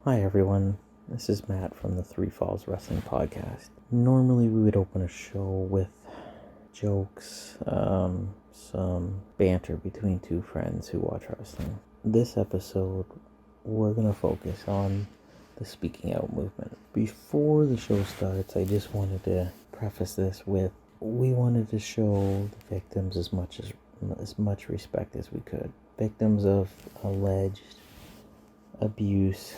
Hi everyone, this is Matt from the Three Falls Wrestling Podcast. Normally we would open a show with jokes, some banter between two friends who watch wrestling. This episode, we're going to focus on the speaking out movement. Before the show starts, I just wanted to preface this with we wanted to show the victims as much respect as we could. Victims of alleged abuse,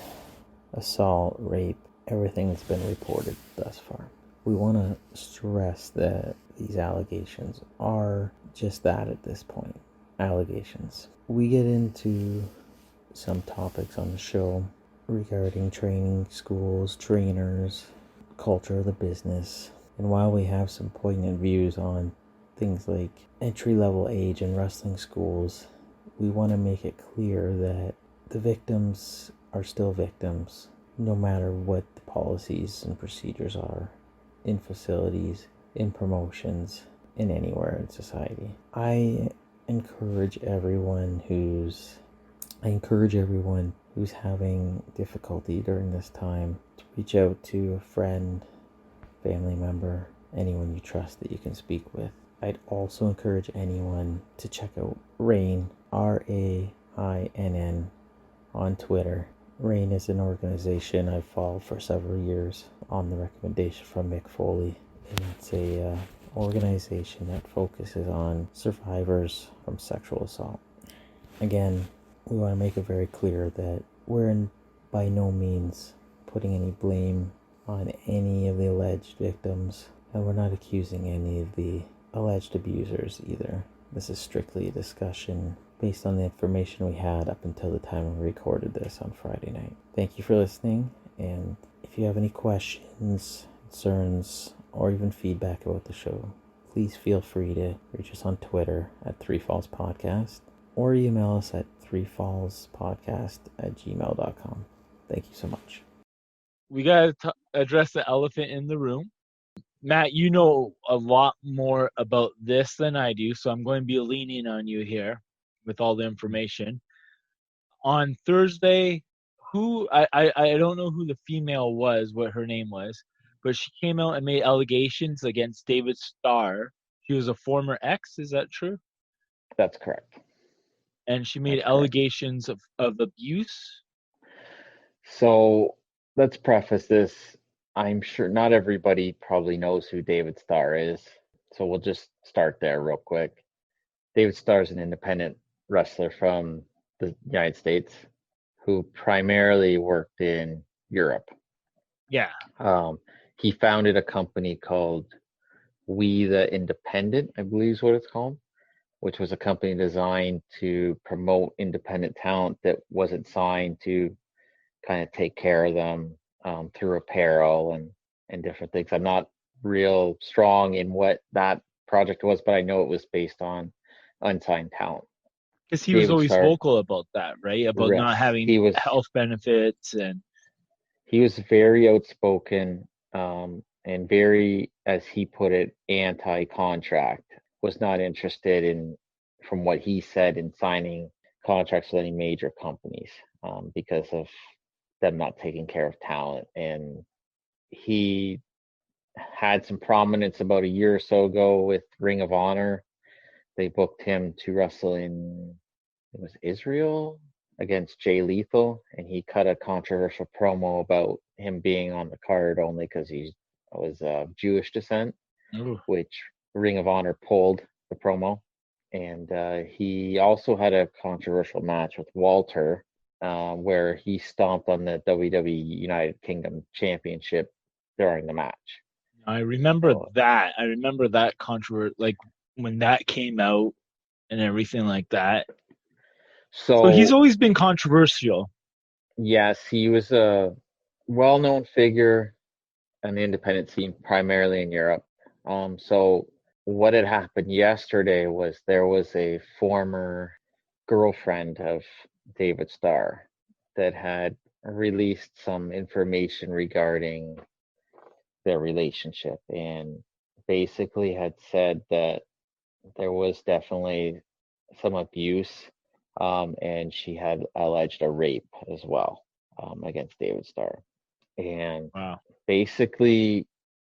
assault, rape, everything that's been reported thus far. We want to stress that these allegations are just that at this point, allegations. We get into some topics on the show regarding training schools, trainers, culture of the business, and while we have some poignant views on things like entry-level age in wrestling schools, we want to make it clear that the victims are still victims, no matter what the policies and procedures are in facilities, in promotions, in anywhere in society. I encourage everyone who's having difficulty during this time to reach out to a friend, family member, anyone you trust that you can speak with. I'd also encourage anyone to check out RAINN, RAINN, on Twitter. RAINN is an organization I've followed for several years on the recommendation from Mick Foley. And it's a organization that focuses on survivors from sexual assault. Again, we want to make it very clear that we're by no means putting any blame on any of the alleged victims, and we're not accusing any of the alleged abusers either. This is strictly a discussion based on the information we had up until the time we recorded this on Friday night. Thank you for listening, and if you have any questions, concerns, or even feedback about the show, please feel free to reach us on Twitter at 3fallspodcast or email us at 3fallspodcast@gmail.com. Thank you so much. We got to address the elephant in the room. Matt, you know a lot more about this than I do, so I'm going to be leaning on you here with all the information. On Thursday, I don't know who the female was, what her name was, but she came out and made allegations against David Starr. She was a former ex, is that true? That's correct. And she made allegations of abuse. So let's preface this. I'm sure not everybody probably knows who David Starr is. So we'll just start there real quick. David Starr is an independent wrestler from the United States who primarily worked in Europe. Yeah. He founded a company called We the Independent, I believe is what it's called, which was a company designed to promote independent talent that wasn't signed to kind of take care of them through apparel and different things. I'm not real strong in what that project was, but I know it was based on unsigned talent. Because he was always vocal about that, right? About not having health benefits, and he was very outspoken and very, as he put it, anti-contract. Was not interested in, from what he said, in signing contracts with any major companies because of them not taking care of talent. And he had some prominence about a year or so ago with Ring of Honor. They booked him to wrestle in, it was Israel, against Jay Lethal, and he cut a controversial promo about him being on the card only because he was of Jewish descent. Ooh. Which Ring of Honor pulled the promo. And he also had a controversial match with Walter where he stomped on the WWE United Kingdom Championship during the match. I remember that. I remember that controversy, like when that came out and everything like that. So he's always been controversial. Yes, he was a well-known figure on the independent scene, primarily in Europe. So what had happened yesterday was there was a former girlfriend of David Starr that had released some information regarding their relationship and basically had said that there was definitely some abuse and she had alleged a rape as well. against David Starr. And Wow. basically,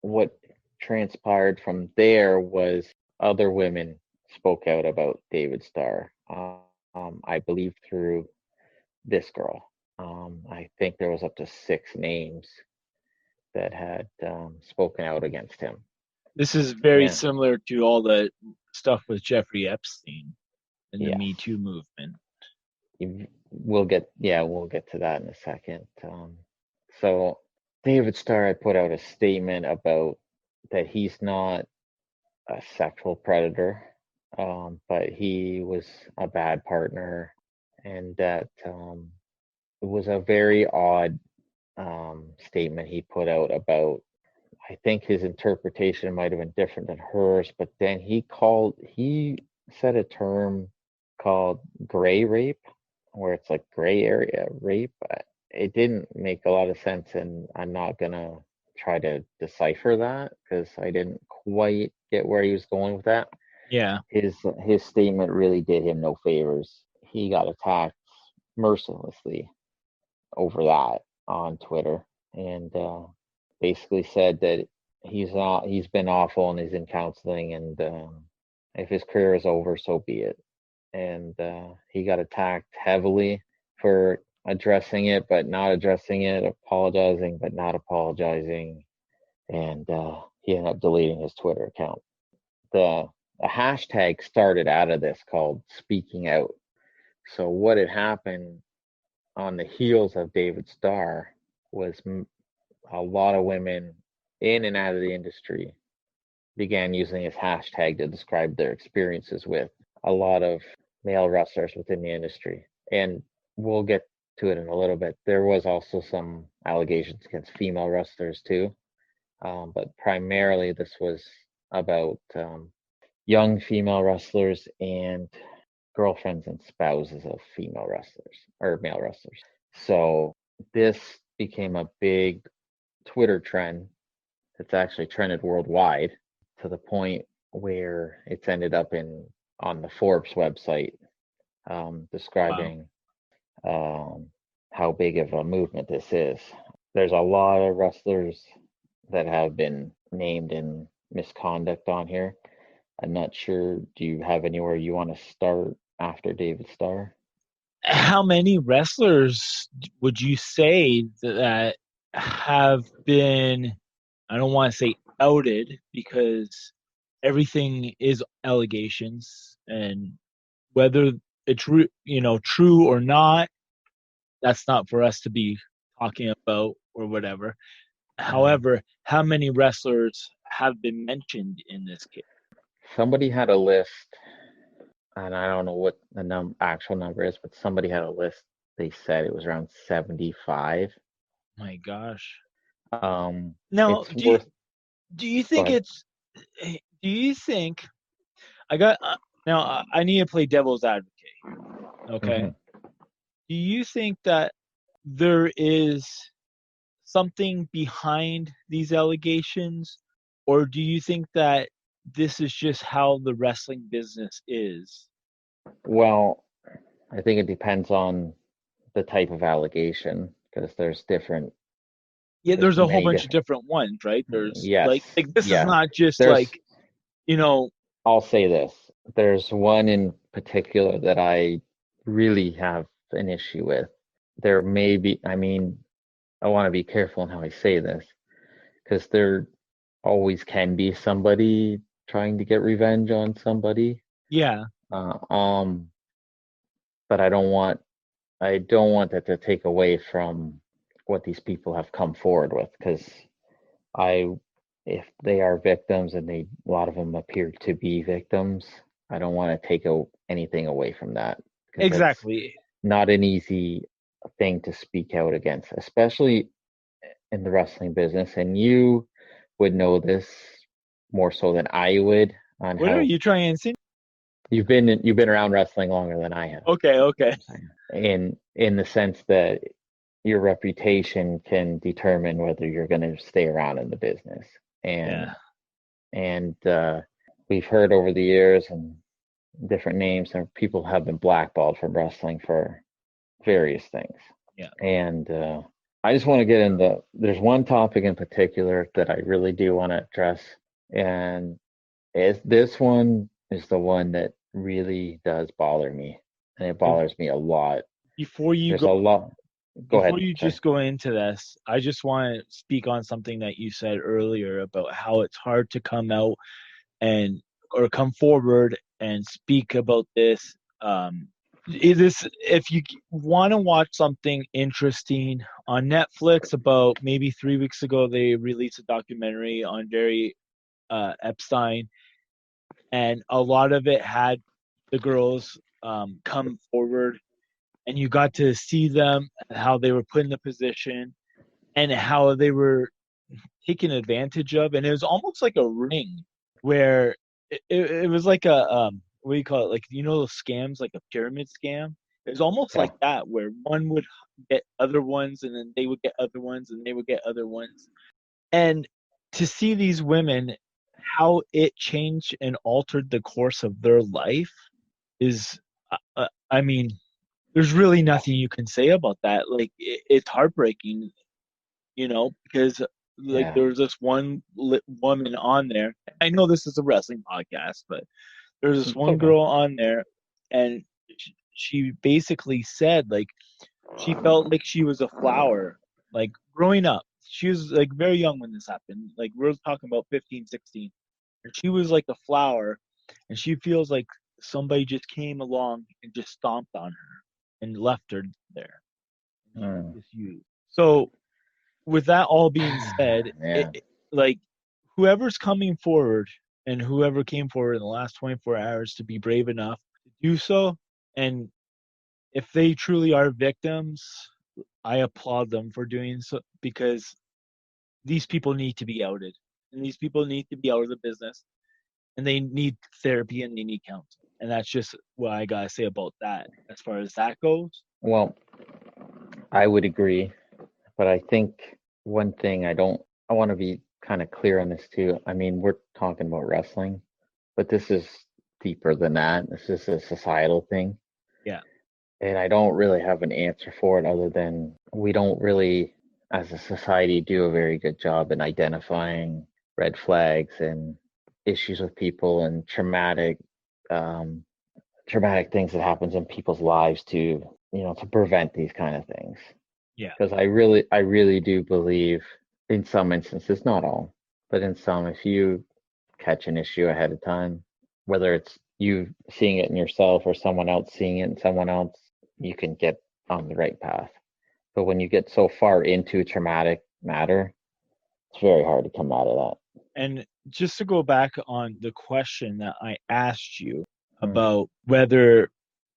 what transpired from there was other women spoke out about David Starr. I believe through this girl. I think there was up to 6 names that had spoken out against him. This is very Yeah. similar to all the stuff with Jeffrey Epstein and the Yes. Me Too movement. We'll get to that in a second. So David Starr had put out a statement about that he's not a sexual predator, but he was a bad partner, and that it was a very odd statement he put out about. I think his interpretation might have been different than hers, but then he said a term called gray rape, where it's like gray area rape. It didn't make a lot of sense, and I'm not gonna try to decipher that because I didn't quite get where he was going with that. Yeah. His statement really did him no favors. He got attacked mercilessly over that on Twitter, and basically said that he's been awful and he's in counseling, and if his career is over, so be it. And he got attacked heavily for addressing it but not addressing it, apologizing but not apologizing, and he ended up deleting his Twitter account. A hashtag started out of this called Speaking Out. So what had happened on the heels of David Starr was a lot of women in and out of the industry began using his hashtag to describe their experiences with a lot of male wrestlers within the industry. And we'll get to it in a little bit. There was also some allegations against female wrestlers too, but primarily this was about young female wrestlers and girlfriends and spouses of female wrestlers or male wrestlers. So this became a big Twitter trend that's actually trended worldwide to the point where it's ended up on the Forbes website, describing how big of a movement this is. There's a lot of wrestlers that have been named in misconduct on here. I'm not sure. Do you have anywhere you want to start after David Starr? How many wrestlers would you say that have been, I don't want to say outed because everything is allegations, and whether it's true or not, that's not for us to be talking about or whatever. However, how many wrestlers have been mentioned in this case? Somebody had a list, and I don't know what the actual number is, but somebody had a list. They said it was around 75. My gosh. Now, Now, it's do you think I got now I need to play devil's advocate. Okay. Mm-hmm. Do you think that there is something behind these allegations, or do you think that this is just how the wrestling business is? Well, I think it depends on the type of allegation because there's different. Yeah, there's a whole bunch of different different ones, right? There's Yes, like this is not just there's. I'll say this. There's one in particular that I really have an issue with. There may be. I mean, I want to be careful in how I say this because there always can be somebody trying to get revenge on somebody. Yeah. But I don't want that to take away from what these people have come forward with, because if they are victims and a lot of them appear to be victims, I don't want to take anything away from that. Exactly. Not an easy thing to speak out against, especially in the wrestling business. And you would know this more so than I would. On what how are you trying to say? You've been around wrestling longer than I have. Okay. In the sense that your reputation can determine whether you're going to stay around in the business. And we've heard over the years and different names, and people have been blackballed from wrestling for various things. Yeah. And I just want to get into, there's one topic in particular that I really do want to address. And this one is the one that really does bother me. And it bothers me a lot. Before you There's go a lot. Go ahead. Before you Sorry. just go into this, I just want to speak on something that you said earlier about how it's hard to come out and or come forward and speak about this. If you want to watch something interesting on Netflix, about maybe 3 weeks ago, they released a documentary on Jerry Epstein, and a lot of it had the girls come forward, and you got to see them, how they were put in the position and how they were taken advantage of. And it was almost like a ring where it was like a what do you call it, like, you know, those scams, like a pyramid scam. It was almost Yeah. like that, where one would get other ones, and then they would get other ones, and they would get other ones. And to see these women, how it changed and altered the course of their life is, I mean, there's really nothing you can say about that. Like, it's heartbreaking, you know, because like Yeah. there was this one woman on there. I know this is a wrestling podcast, but there's this It's one okay. girl on there, and she basically said, like, she felt like she was a flower, like growing up. She was like very young when this happened. Like, we're talking about 15, 16. And she was like a flower, and she feels like somebody just came along and just stomped on her and left her there. And she was Mm. just used. So with that all being said, Yeah. like, whoever's coming forward and whoever came forward in the last 24 hours to be brave enough to do so, and if they truly are victims, I applaud them for doing so, because these people need to be outed, and these people need to be out of the business, and they need therapy, and they need counsel. And that's just what I gotta say about that as far as that goes. Well, I would agree, but I think one thing I want to be kind of clear on this too. I mean, we're talking about wrestling, but this is deeper than that. This is a societal thing. Yeah. And I don't really have an answer for it other than we don't really, as a society, do a very good job in identifying red flags and issues with people and um, traumatic things that happens in people's lives to prevent these kind of things. Yeah. Because I really do believe in some instances, not all, but in some, if you catch an issue ahead of time, whether it's you seeing it in yourself or someone else seeing it in someone else, you can get on the right path. But when you get so far into a traumatic matter, it's very hard to come out of that. And just to go back on the question that I asked you Mm. about whether,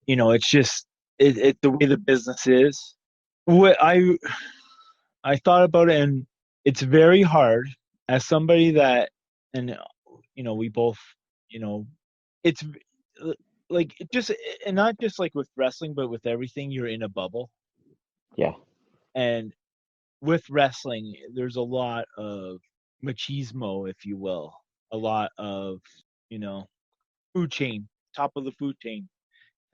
it's just the way the business is. What I thought about it, and it's very hard as somebody that, and we both, it's like just, and not just like with wrestling, but with everything, you're in a bubble. Yeah. And with wrestling, there's a lot of machismo, if you will, a lot of, you know, food chain, top of the food chain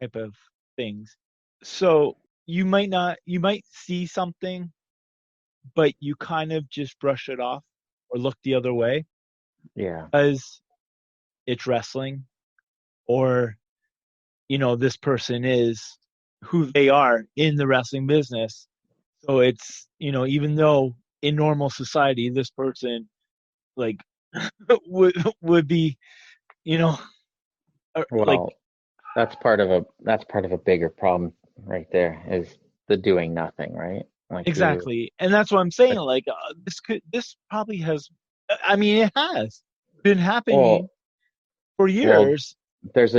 type of things. So you might see something, but you kind of just brush it off or look the other way Yeah. because it's wrestling, or, this person is who they are in the wrestling business. So it's, even though in normal society, this person, like, would be, you know, like, Well, that's part of a bigger problem right there is the doing nothing, right? Like you exactly. And that's what I'm saying. like Like, this probably has, I mean, it has been happening well for well years. there's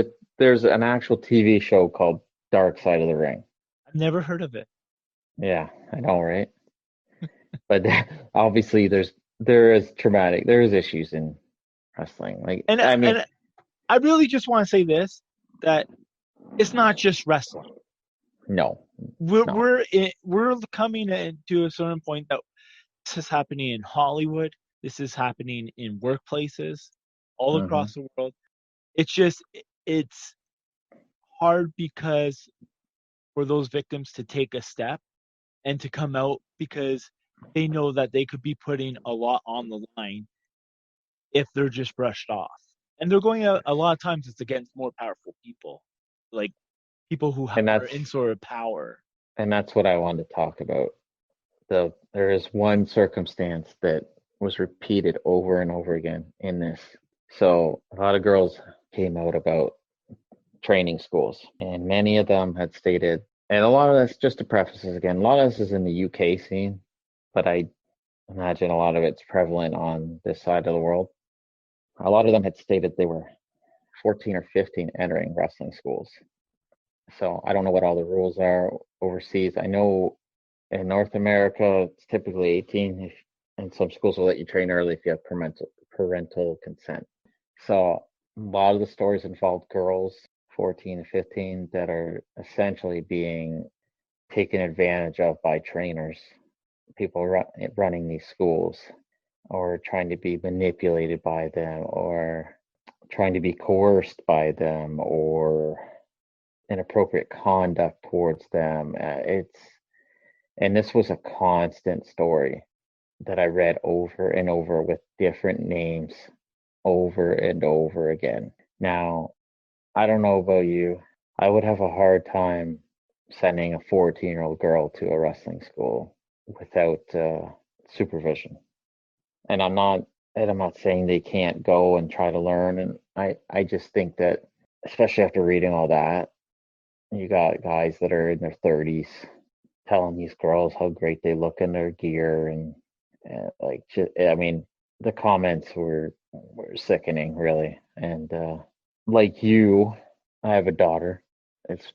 an actual TV show called Dark Side of the Ring. I've never heard of it. Yeah, I know, right? But obviously there is issues in wrestling. Like And, I mean, and I really just want to say this, that it's not just wrestling. no, We're, no. we're coming to a certain point that this is happening in Hollywood. This is happening in workplaces all Hmm. across the world. It's just, it's hard because for those victims to take a step and to come out because they know that they could be putting a lot on the line if they're just brushed off. And they're going out a lot of times it's against more powerful people, like people who And are that's in sort of power. what I wanted to talk about. There is one circumstance that was repeated over and over again in this. So a lot of girls came out about training schools, and many of them had stated, and a lot of this, just to preface this again, a lot of this is in the UK scene, but I imagine a lot of it's prevalent on this side of the world. A lot of them had stated they were 14 or 15 entering wrestling schools. So I don't know what all the rules are overseas. I know in North America, it's typically 18, and some schools will let you train early if you have parental consent. So a lot of the stories involved girls, 14 and 15, that are essentially being taken advantage of by trainers, people running these schools, or trying to be manipulated by them, or trying to be coerced by them, or inappropriate conduct towards them. And this was a constant story that I read over and over with different names over and over again. Now, I don't know about you. I would have a hard time sending a 14-year-old girl to a wrestling school without supervision. And I'm not saying they can't go and try to learn. And I just think that, especially after reading all that, you got guys that are in their 30s telling these girls how great they look in their gear, and like, I mean, the comments were sickening, really. And like you, I have a daughter. It's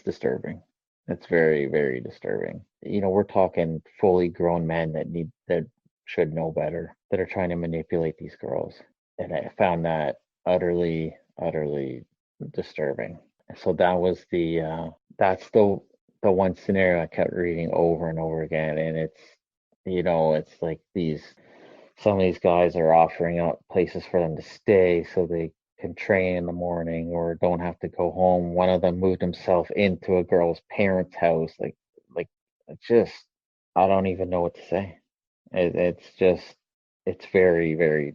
disturbing. It's very, very disturbing. You know, we're talking fully grown men that should know better, that are trying to manipulate these girls, and I found that utterly, utterly disturbing. So that was that's the one scenario I kept reading over and over again, and it's like some of these guys are offering up places for them to stay so they can train in the morning or don't have to go home. One of them moved himself into a girl's parents' house. Like it's just, I don't even know what to say. It's just, it's very, very,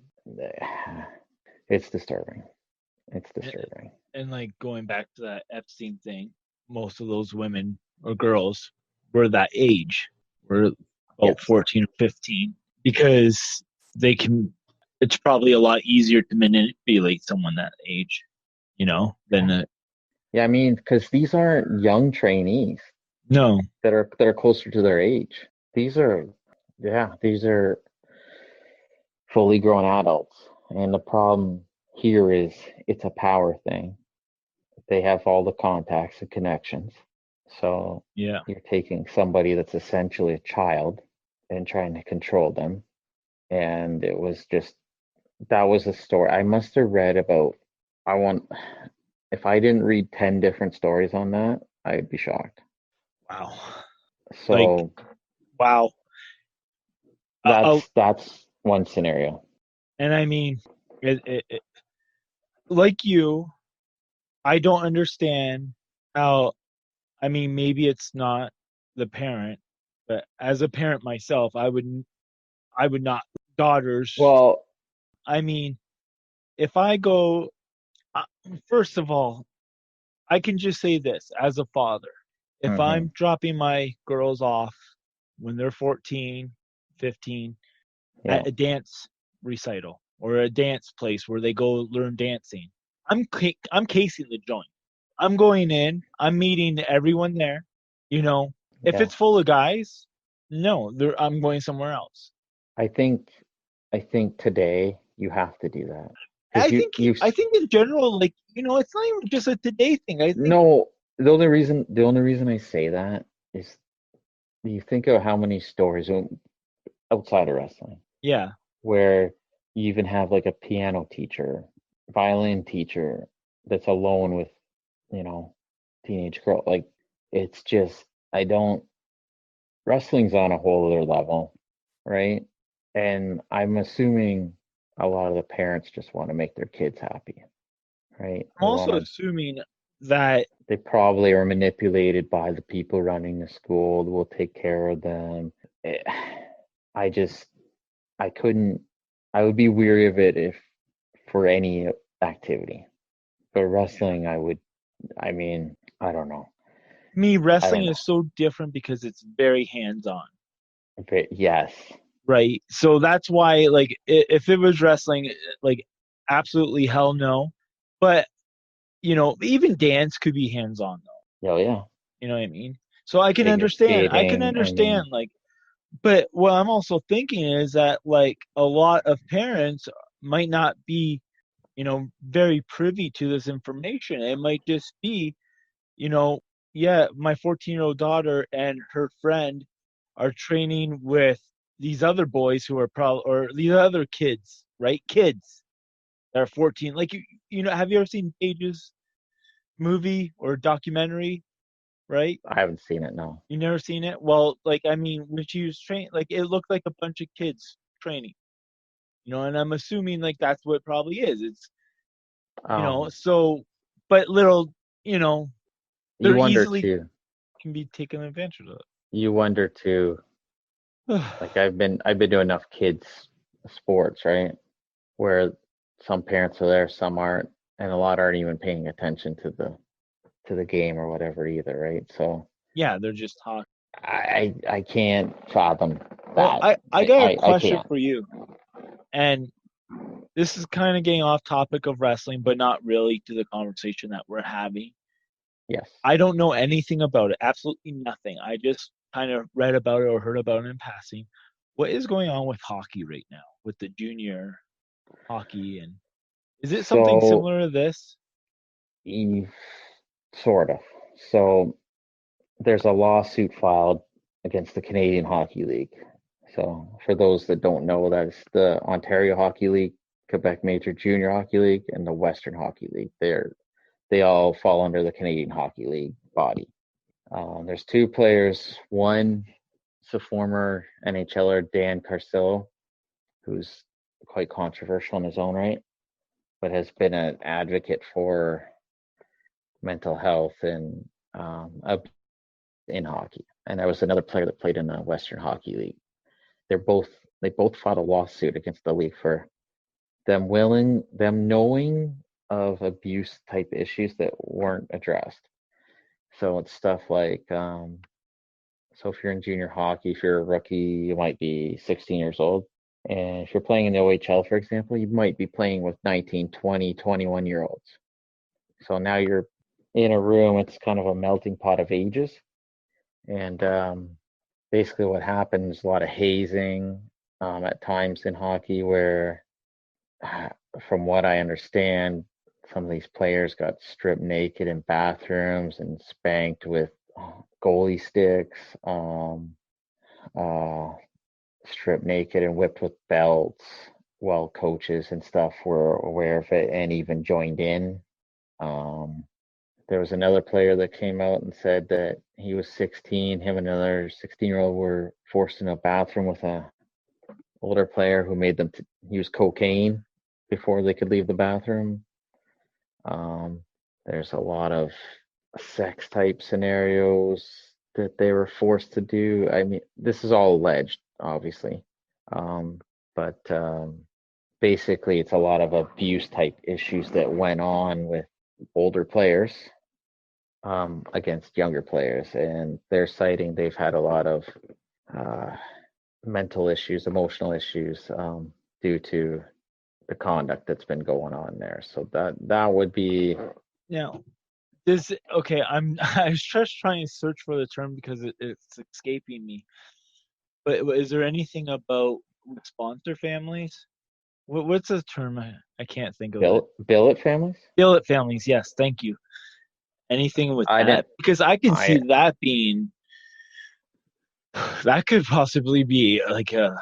it's disturbing. It's disturbing. And like going back to that Epstein thing, most of those women or girls were that age, were about 14 or 15, because it's probably a lot easier to manipulate someone that age, than Yeah, I mean, because these aren't young trainees no. that are closer to their age. These are fully grown adults. And the problem here is it's a power thing. They have all the contacts and connections. So Yeah. you're taking somebody that's essentially a child and trying to control them. And it was just, that was a story. I must have read about, if I didn't read 10 different stories on that, I'd be shocked. Wow. So wow. That's one scenario. And I mean, like you, I don't understand how. I mean, maybe it's not the parent, but as a parent myself, I would not daughters. Well, I mean, if I go, first of all, I can just say this as a father. If I'm dropping my girls off when they're 14, 15 at a dance recital or a dance place where they go learn dancing, I'm casing the joint. I'm going in. I'm meeting everyone there. If it's full of guys, no, I'm going somewhere else. I think today you have to do that. I think in general, like, it's not even just a today thing. I think no. The only reason I say that is you think of how many stories outside of wrestling. Yeah. Where you even have like a piano teacher, violin teacher that's alone with, teenage girl. Like, it's just, wrestling's on a whole other level, right? And I'm assuming a lot of the parents just want to make their kids happy, right? I'm also assuming that they probably are manipulated by the people running the school. Will take care of them. Eh, I just, I couldn't. I would be weary of it if for any activity. But wrestling, I would. I mean, I don't know. Me, I wrestling don't know. is so different because it's very hands-on, But yes, right? So that's why, like, if it was wrestling, like, absolutely hell no. But even dance could be hands-on though. oh yeah, You know what I mean? So I can figure understand. I can skating. I understand, mean, like, but what I'm also thinking is that, like, a lot of parents might not be, very privy to this information. It might just be, you know, yeah, my 14-year-old daughter and her friend are training with these other boys who are probably, or these other kids, right? Kids that are 14. Like, have you ever seen Paige's movie or documentary, right? I haven't seen it. No. You never seen it? Well, like, I mean, when she was training, like, it looked like a bunch of kids training, and I'm assuming, like, that's what it probably is. It's, Um, so, but little, you know, you they're wonder easily too. can be taken advantage You wonder too. of. Like I've been doing enough kids sports, right? Where some parents are there, some aren't, and a lot aren't even paying attention to the game or whatever either, right? So Yeah, they're just talking. I can't fathom Well, that. I I, got a I question can't. for you, and this is kind of getting off topic of wrestling, but not really to the conversation that we're having. Yes. I don't know anything about it, absolutely nothing. I just kind of read about it or heard about it in passing. What is going on with hockey right now, with the junior hockey, and is it something So similar to this? e- sort of. So there's a lawsuit filed against the Canadian Hockey League. So for those that don't know, that's the Ontario Hockey League, Quebec Major Junior Hockey League, and the Western Hockey League. They all fall under the Canadian Hockey League body. There's two players. One is a former NHLer, Dan Carcillo, who's quite controversial in his own right, but has been an advocate for mental health and in hockey. And there was another player that played in the Western Hockey League. They're both they both filed a lawsuit against the league for them knowing of abuse type issues that weren't addressed. So it's stuff like so if you're in junior hockey, if you're a rookie, you might be 16 years old. And if you're playing in the OHL, for example, you might be playing with 19, 20, 21-year olds. So now you're in a room, it's kind of a melting pot of ages. And basically what happens, a lot of hazing at times in hockey where, from what I understand, some of these players got stripped naked in bathrooms and spanked with goalie sticks, uh, stripped naked and whipped with belts while coaches and stuff were aware of it and even joined in. Um, there was another player that came out and said that he was 16. Him and another 16-year-old were forced in a bathroom with a older player who made them use cocaine before they could leave the bathroom. There's a lot of sex type scenarios that they were forced to do. I mean, this is all alleged, obviously, but basically, it's a lot of abuse type issues that went on with older players against younger players, and they're citing they've had a lot of uh, mental issues, emotional issues due to the conduct that's been going on there. So that would be Now, this okay. I was just trying to search for the term because it's escaping me. But is there anything about sponsor families? What's the term? I can't think of it. billet families. Billet families. Yes, thank you. Anything with I that? didn't. Because I can see I that being that could possibly be like a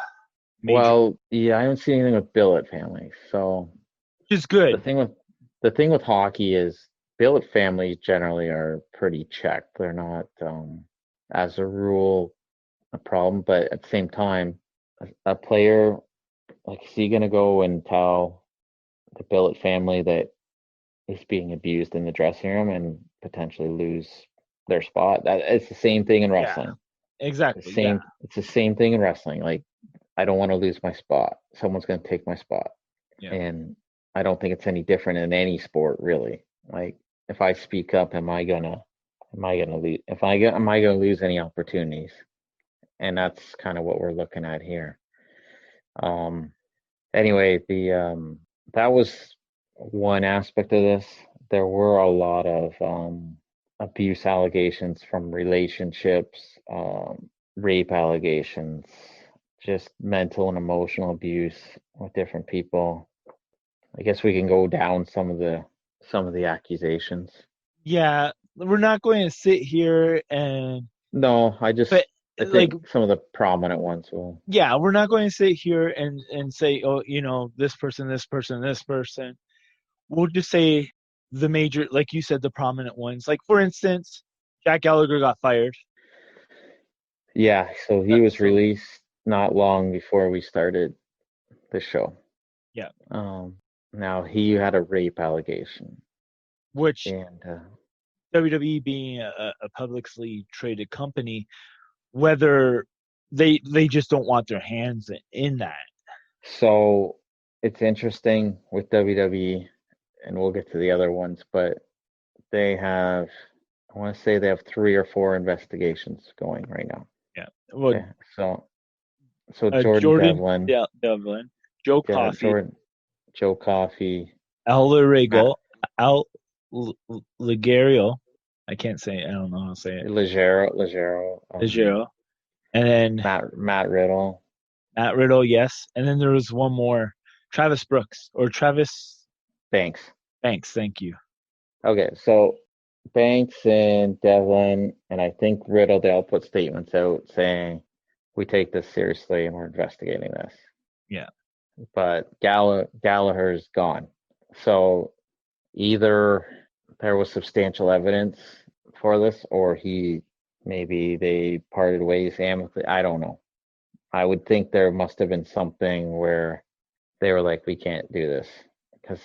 major, Well, yeah, I haven't seen anything with billet families. So which is the good. thing with the thing with hockey is billet families generally are pretty checked. They're not, as a rule, a problem. But at the same time, a player, like, is he gonna go and tell the billet family that he's being abused in the dressing room and potentially lose their spot. It's the same thing in wrestling. Exactly. Yeah. It's the same thing in wrestling. Like, I don't want to lose my spot. Someone's going to take my spot. Yeah. And I don't think it's any different in any sport, really. Like, if I speak up, am I gonna lose? Am I gonna lose any opportunities? And that's kind of what we're looking at here. Anyway, that was one aspect of this. There were a lot of abuse allegations from relationships, rape allegations, just mental and emotional abuse with different people. I guess we can go down some of the accusations. Yeah, we're not going to sit here and No, I but think like some of the prominent ones will. yeah, we're not going to sit here and say, oh, this person, this person, this person. We'll just say the major, like you said, the prominent ones. Like, for instance, Jack Gallagher got fired. Yeah, so he was released not long before we started the show. Yeah. Now he had a rape allegation, Which and WWE being a publicly traded company, whether they just don't want their hands in that. so it's interesting with WWE, and we'll get to the other ones, but they have, I want to say they have 3 or 4 investigations going right now. Yeah. Well, Okay, so Jordan Devlin, Joe Coffey, Joe Coffey, Al Larego, Al Ligerio. I can't say it. I don't know how to say it. Ligero, and then Matt Riddle. Matt Riddle, yes. And then there was one more, Travis Banks. Thank you. Okay, so Banks and Devlin, and I think Riddle, they all put statements out saying, we take this seriously and we're investigating this. Yeah. But Gallagher's gone. So either there was substantial evidence for this, or maybe they parted ways amicably. I don't know. I would think there must have been something where they were like, we can't do this. Because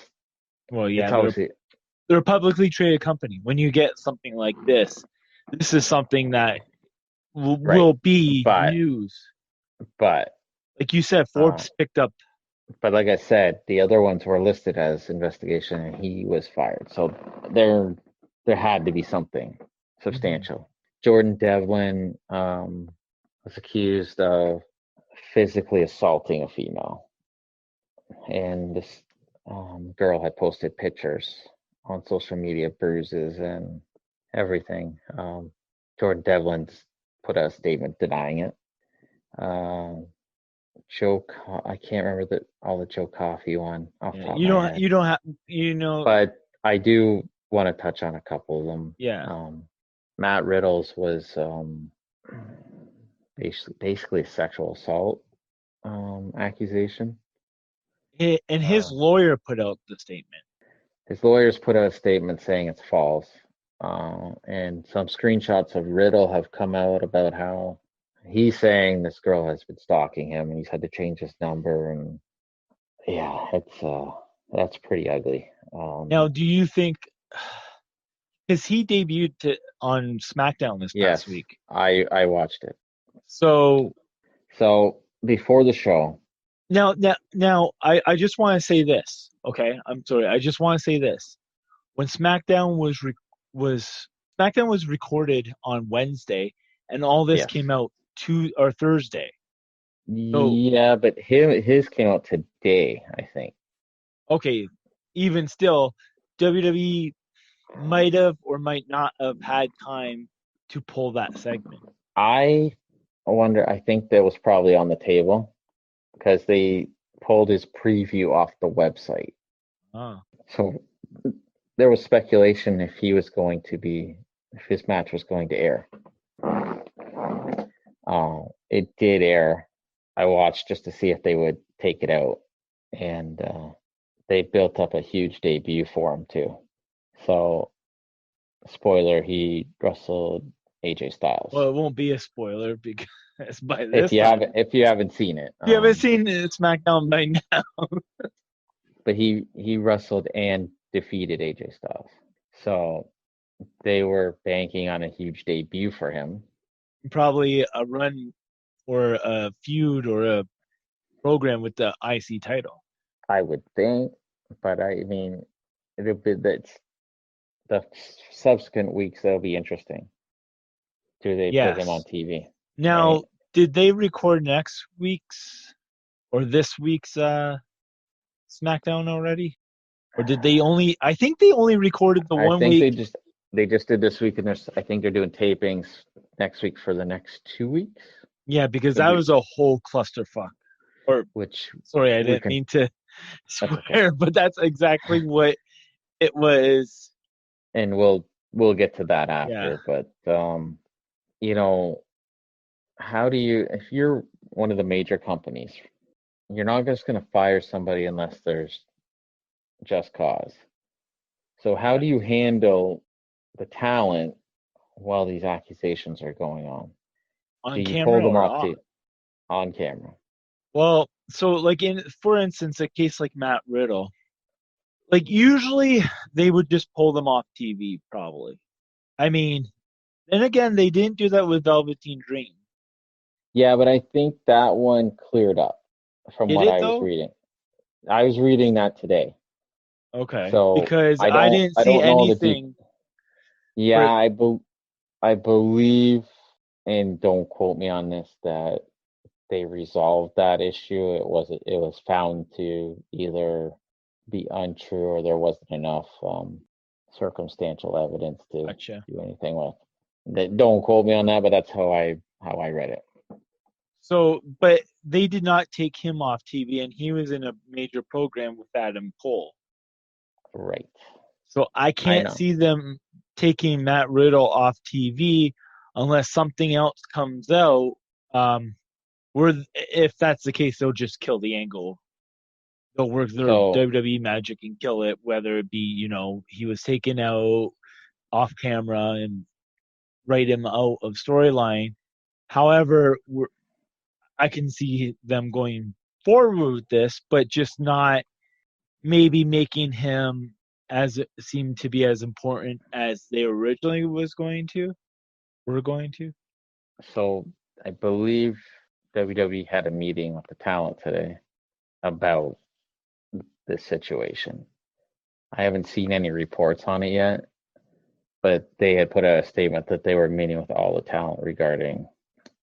they're a publicly traded company. When you get something like this is something that will be news. But like you said, Forbes picked up. But like I said, the other ones were listed as investigation, and he was fired. So there had to be something substantial. Mm-hmm. Jordan Devlin was accused of physically assaulting a female, and this girl had posted pictures on social media, bruises and everything. Jordan Devlin's put out a statement denying it. I can't remember all the Joe Coffey one off the top of my head. You don't have, But I do want to touch on a couple of them. Yeah. Matt Riddle's was basically a sexual assault accusation. And his lawyer put out the statement. His lawyers put out a statement saying it's false. And some screenshots of Riddle have come out about how he's saying this girl has been stalking him and he's had to change his number, and yeah, that's pretty ugly. Now, do you think, because he debuted on SmackDown this past week? I watched it. So before the show. Now, I just want to say this. Okay, I'm sorry. I just want to say this. When SmackDown was recorded on Wednesday, and all this came out Thursday. So, yeah, but his came out today, I think. Okay, even still, WWE might have or might not have had time to pull that segment. I wonder. I think that was probably on the table because they pulled his preview off the website. So there was speculation if his match was going to air. It did air. I watched just to see if they would take it out, and they built up a huge debut for him too. So, spoiler: he wrestled AJ Styles. Well, it won't be a spoiler because by this if you haven't seen it, you haven't seen SmackDown by now. But he wrestled and defeated AJ Styles. So they were banking on a huge debut for him. Probably a run or a feud or a program with the IC title. I would think, but I mean, it'll be that's the subsequent weeks that'll be interesting. Do they put him on Yes. TV? Now, Right? did they record next week's or this week's SmackDown already? Or did they only? I think they only recorded the I one think week. they just did this week, and I think they're doing tapings next week for the next 2 weeks. Yeah, because Could that be, was a whole clusterfuck. Or which sorry, I we didn't can. mean to That's okay, swear, but that's exactly what it was. and we'll get to that Yeah. after. But you know, how do you, if you're one of the major companies, you're not just going to fire somebody unless there's just cause. So how Yeah. do you handle the talent while these accusations are going on? Do On you pull camera them or off off? on camera? Well, so like for instance, a case like Matt Riddle, like usually they would just pull them off TV, probably. I mean, then again, they didn't do that with Velveteen Dream. Yeah, but I think that one cleared up from Did what it I was though? reading. I was reading that today. Okay, So because I didn't I see don't know the deep. anything Yeah, for. I believe, and don't quote me on this, that they resolved that issue. It was found to either be untrue or there wasn't enough circumstantial evidence to Gotcha. do anything with. Don't quote me on that, but that's how I read it. So, but they did not take him off TV, and he was in a major program with Adam Cole. Right. So I I can't know. see them taking Matt Riddle off TV unless something else comes out. Where if that's the case, they'll just kill the angle. They'll work their So WWE magic and kill it, whether it be he was taken out off camera and write him out of storyline. However, I can see them going forward with this, but just not maybe making him as seem to be as important as they originally were going to. so I believe WWE had a meeting with the talent today about this situation. I haven't seen any reports on it yet, but they had put out a statement that they were meeting with all the talent regarding,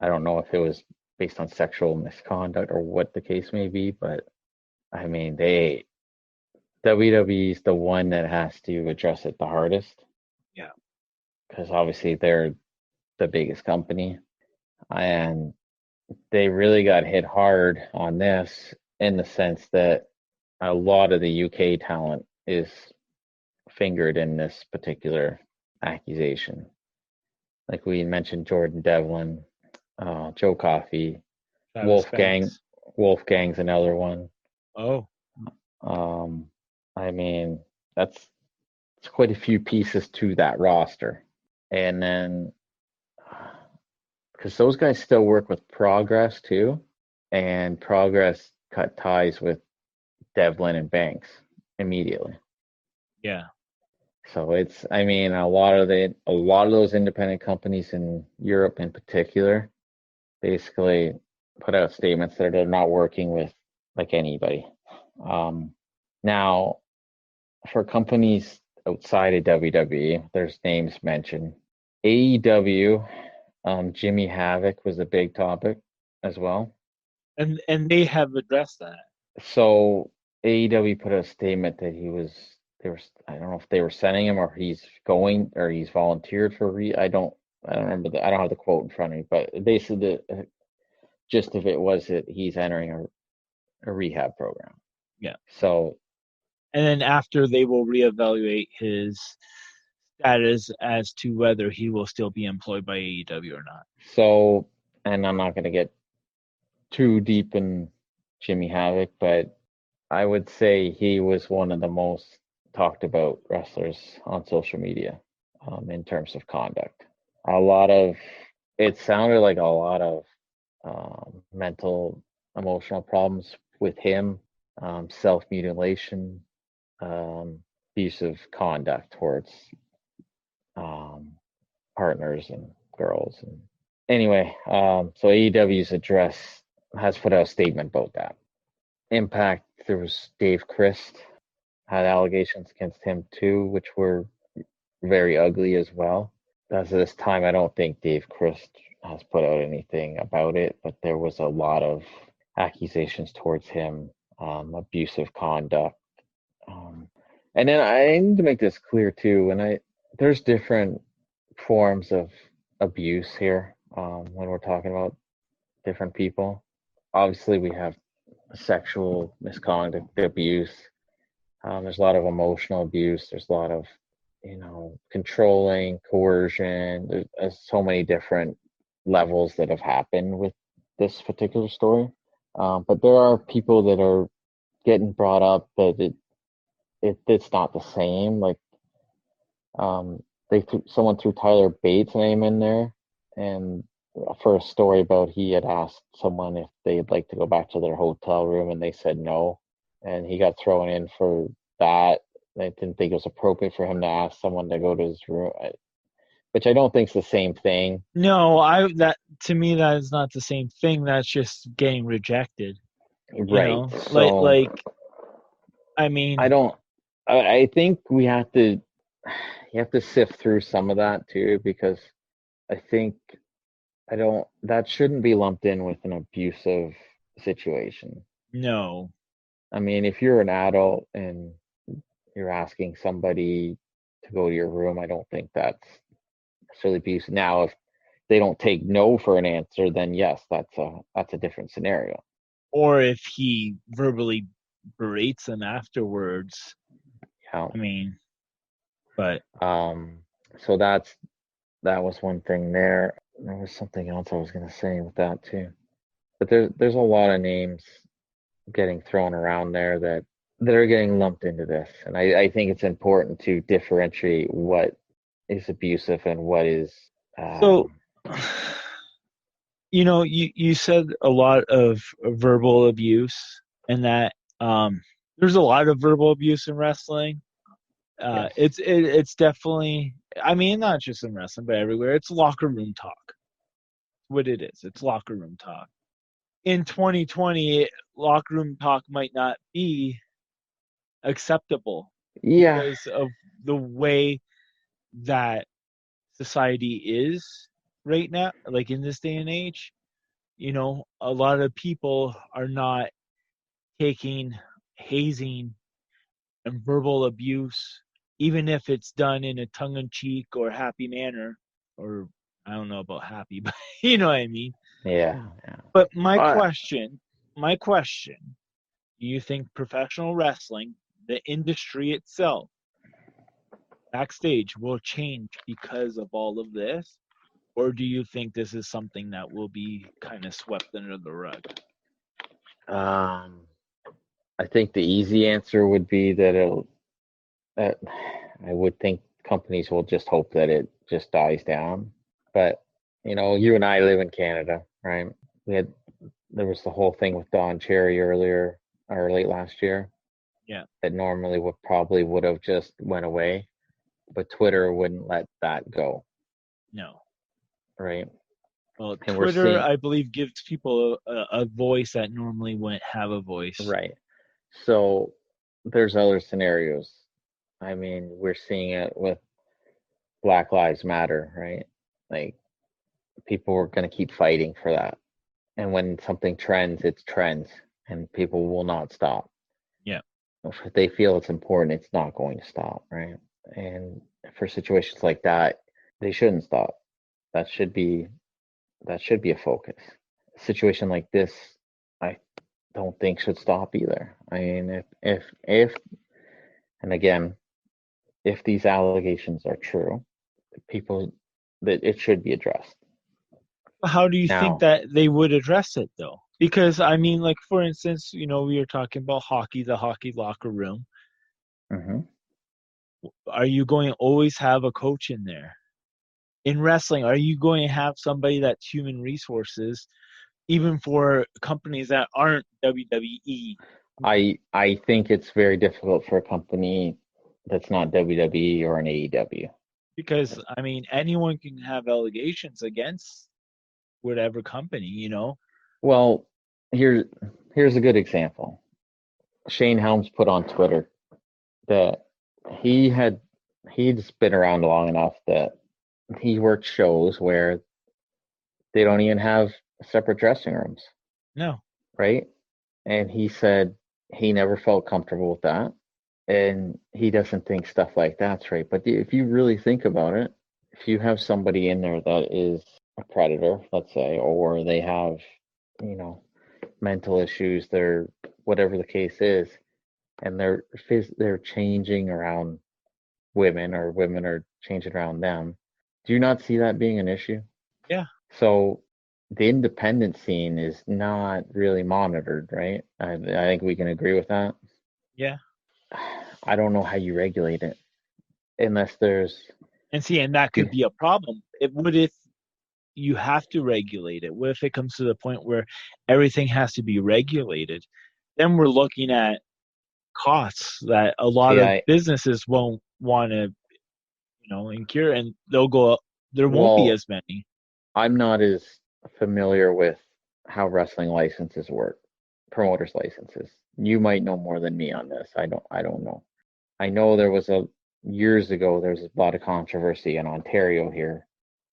I don't know if it was based on sexual misconduct or what the case may be, but I mean, WWE is the one that has to address it the hardest. Yeah. Because obviously they're the biggest company, and they really got hit hard on this in the sense that a lot of the UK talent is fingered in this particular accusation. Like we mentioned, Jordan Devlin, Joe Coffey, Travis Wolfgang. Banks. Wolfgang's another one. Oh, Um, I mean, it's quite a few pieces to that roster, and then because those guys still work with Progress too, and Progress cut ties with Devlin and Banks immediately. yeah. So it's, I mean, a lot of those independent companies in Europe in particular basically put out statements that they're not working with like anybody. Now, for companies outside of WWE, there's names mentioned. AEW, Jimmy Havoc was a big topic as well. And they have addressed that. So AEW put out a statement that I don't know if they were sending him or he's going or he's volunteered for I don't remember I don't have the quote in front of me, but basically the gist of it was that he's entering a rehab program. Yeah. So And then after they will reevaluate his status as to whether he will still be employed by AEW or not. so and I'm not gonna get too deep in Jimmy Havoc, but I would say he was one of the most talked about wrestlers on social media in terms of conduct. A lot of it sounded like a lot of mental, emotional problems with him, self mutilation, abusive conduct towards partners and girls. And anyway, so AEW's address has put out a statement about that. Impact, there was Dave Christ had allegations against him too, which were very ugly as well. As of this time, I don't think Dave Christ has put out anything about it, but there was a lot of accusations towards him, abusive conduct. And then I need to make this clear too. There's different forms of abuse here when we're talking about different people. Obviously, we have sexual misconduct, abuse. There's a lot of emotional abuse. There's a lot of, controlling, coercion. There's so many different levels that have happened with this particular story. But there are people that are getting brought up that it's not the same. Like, someone threw Tyler Bates' name in there, and for a story about he had asked someone if they'd like to go back to their hotel room, and they said no, and he got thrown in for that. I didn't think it was appropriate for him to ask someone to go to his room, which I don't think is the same thing. No, to me that is not the same thing. That's just getting rejected. Right. So, I mean, I think you have to sift through some of that too, because I think that shouldn't be lumped in with an abusive situation. No. I mean, if you're an adult and you're asking somebody to go to your room, I don't think that's necessarily abuse. Now, if they don't take no for an answer, then yes, that's a different scenario. Or if he verbally berates them afterwards. Yeah. I mean, but so that was one thing there. There was something else I was going to say with that too. But there's a lot of names getting thrown around there that are getting lumped into this, and I think it's important to differentiate what is abusive and what is. So, you said a lot of verbal abuse, and that there's a lot of verbal abuse in wrestling. Yes. It's definitely, I mean, not just in wrestling, but everywhere. It's locker room talk. What it is, it's locker room talk. In 2020, locker room talk might not be acceptable because of the way that society is right now, like in this day and age. A lot of people are not taking hazing and verbal abuse, even if it's done in a tongue-in-cheek or happy manner, or I don't know about happy, but you know what I mean. Yeah. But my question, do you think professional wrestling, the industry itself, backstage, will change because of all of this? Or do you think this is something that will be kind of swept under the rug? I think the easy answer would be that I would think companies will just hope that it just dies down. But you and I live in Canada, right? There was the whole thing with Don Cherry earlier or late last year. Yeah. That normally would have just went away, but Twitter wouldn't let that go. No. Right. Well, and Twitter, I believe, gives people a voice that normally wouldn't have a voice. Right. So there's other scenarios. I mean, we're seeing it with Black Lives Matter, right? Like, people are going to keep fighting for that. And when something trends, it's trends, and people will not stop. Yeah. If they feel it's important, it's not going to stop, right? And for situations like that, they shouldn't stop. That should be a focus. A situation like this, I don't think should stop either. I mean, if and again, if these allegations are true, that it should be addressed. How do you think that they would address it though? Because I mean, like, for instance, we were talking about hockey, the hockey locker room. Mm-hmm. Are you going to always have a coach in there? In wrestling, are you going to have somebody that's human resources, even for companies that aren't WWE? I think it's very difficult for a company that's not WWE or an AEW. Because I mean, anyone can have allegations against whatever company, you know. Well, here's a good example. Shane Helms put on Twitter that he had he'd been around long enough that he worked shows where they don't even have separate dressing rooms, No. right? And he said he never felt comfortable with that. And he doesn't think stuff like that's right. But if you really think about it, if you have somebody in there that is a predator, let's say, or they have, you know, mental issues, they're whatever the case is, and they're changing around women or women are changing around them. Do you not see that being an issue? Yeah. So the independent scene is not really monitored, right? I think we can agree with that. Yeah. I don't know how you regulate it unless there's And see, and that could be a problem. What if you have to regulate it? What if it comes to the point where everything has to be regulated? Then we're looking at costs that a lot see of I businesses won't want to, incur, and they'll go up. There won't be well, as many. I'm not as familiar with how wrestling licenses work, promoters licenses. You might know more than me on this. I don't know. I know years ago there was a lot of controversy in Ontario here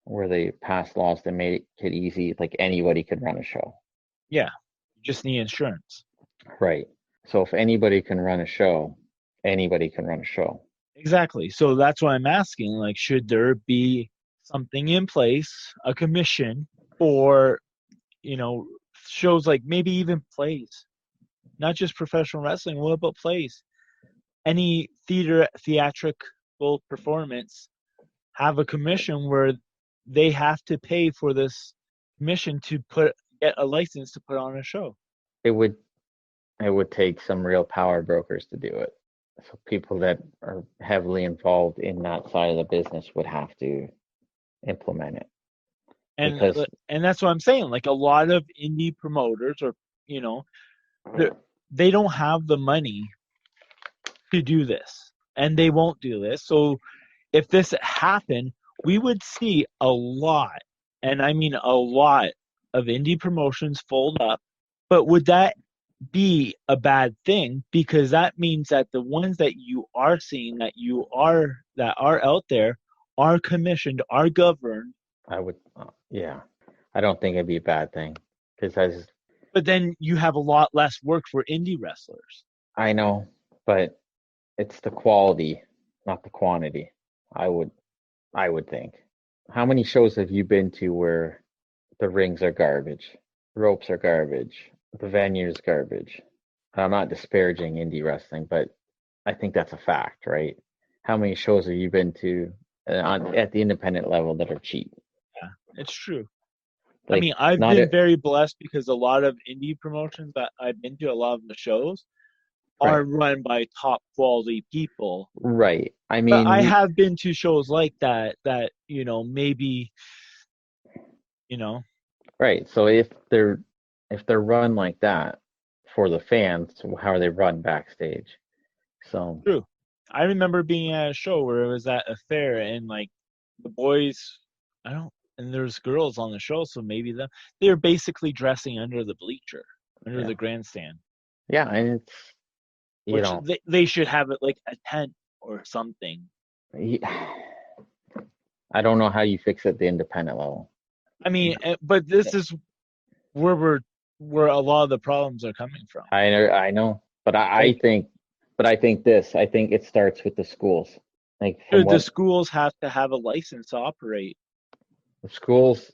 where they passed laws that made it easy, like anybody could run a show. Yeah, you just need insurance. Right. So if anybody can run a show, anybody can run a show. Exactly. So that's why I'm asking, like, should there be something in place, a commission for, shows like maybe even plays, not just professional wrestling. What about plays? Any theatrical performance have a commission where they have to pay for this commission to get a license to put on a show. It would take some real power brokers to do it. So people that are heavily involved in that side of the business would have to implement it. Because And that's what I'm saying. Like, a lot of indie promoters, or they don't have the money to do this, and they won't do this. So if this happened, we would see a lot, and I mean a lot, of indie promotions fold up. But would that be a bad thing? Because that means that the ones that you are seeing, that are out there, are commissioned, are governed. I would, yeah, I don't think it'd be a bad thing because But then you have a lot less work for indie wrestlers. I know, but it's the quality, not the quantity. I would think. How many shows have you been to where the rings are garbage, ropes are garbage, the venue's garbage? I'm not disparaging indie wrestling, but I think that's a fact, right? How many shows have you been to at the independent level that are cheap? Yeah, it's true. I Like mean, I've not been it, very blessed because a lot of indie promotions that I've been to, a lot of the shows are right, run by top quality people. right. I But mean, I have been to shows like that, maybe, right. So if they're run like that for the fans, how are they run backstage? So true. I remember being at a show where it was at a fair, and like the boys, and there's girls on the show, so maybe they're basically dressing under the bleacher, under yeah, the grandstand, yeah, and it's you which know, they should have it like a tent or something. I don't know how you fix it at the independent level. I mean, but this is where a lot of the problems are coming from. I know, but Like, I think this. I think it starts with the schools. Like from the what schools have to have a license to operate. the schools,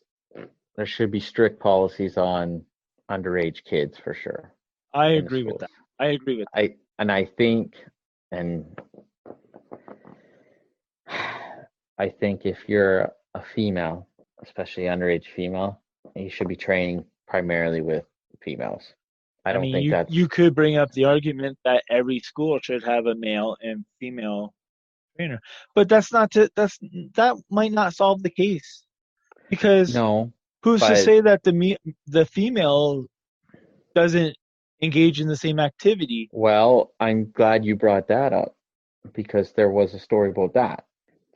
there should be strict policies on underage kids for sure I in the agree with schools. that. I agree with that. I think, and I think if you're a female, especially underage female, you should be training primarily with females. I I don't mean, think that's you could bring up the argument that every school should have a male and female trainer, but that might not solve the case, because no, who's to but say that the female doesn't engage in the same activity? well, I'm glad you brought that up because there was a story about that.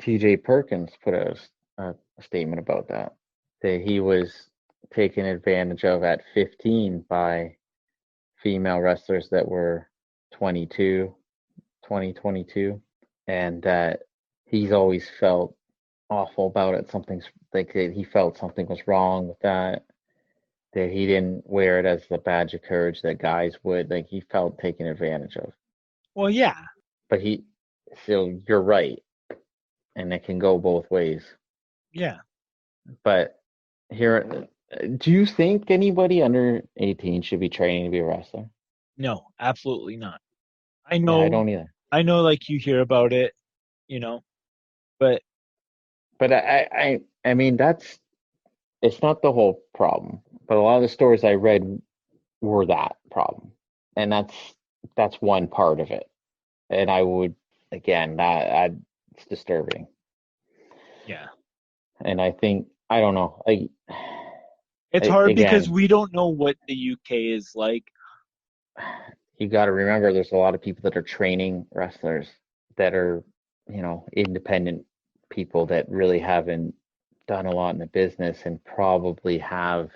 TJ Perkins put out a statement about that he was taken advantage of at 15 by female wrestlers that were 22, 2022, and that he's always felt awful about it. Something's like he felt something was wrong with that. That he didn't wear it as the badge of courage that guys would. Like he felt taken advantage of. Well, yeah. But so you're right, and it can go both ways. Yeah. But here, do you think anybody under 18 should be training to be a wrestler? No, absolutely not. I Yeah, know. I don't either. I know, like you hear about it, you know, but I mean it's not the whole problem. But a lot of the stories I read were that problem, and that's one part of it. And I would again that it's disturbing. yeah, And I think I don't know. it's hard again, because we don't know what the UK is like. You got to remember there's a lot of people that are training wrestlers that are, independent people that really haven't done a lot in the business and probably have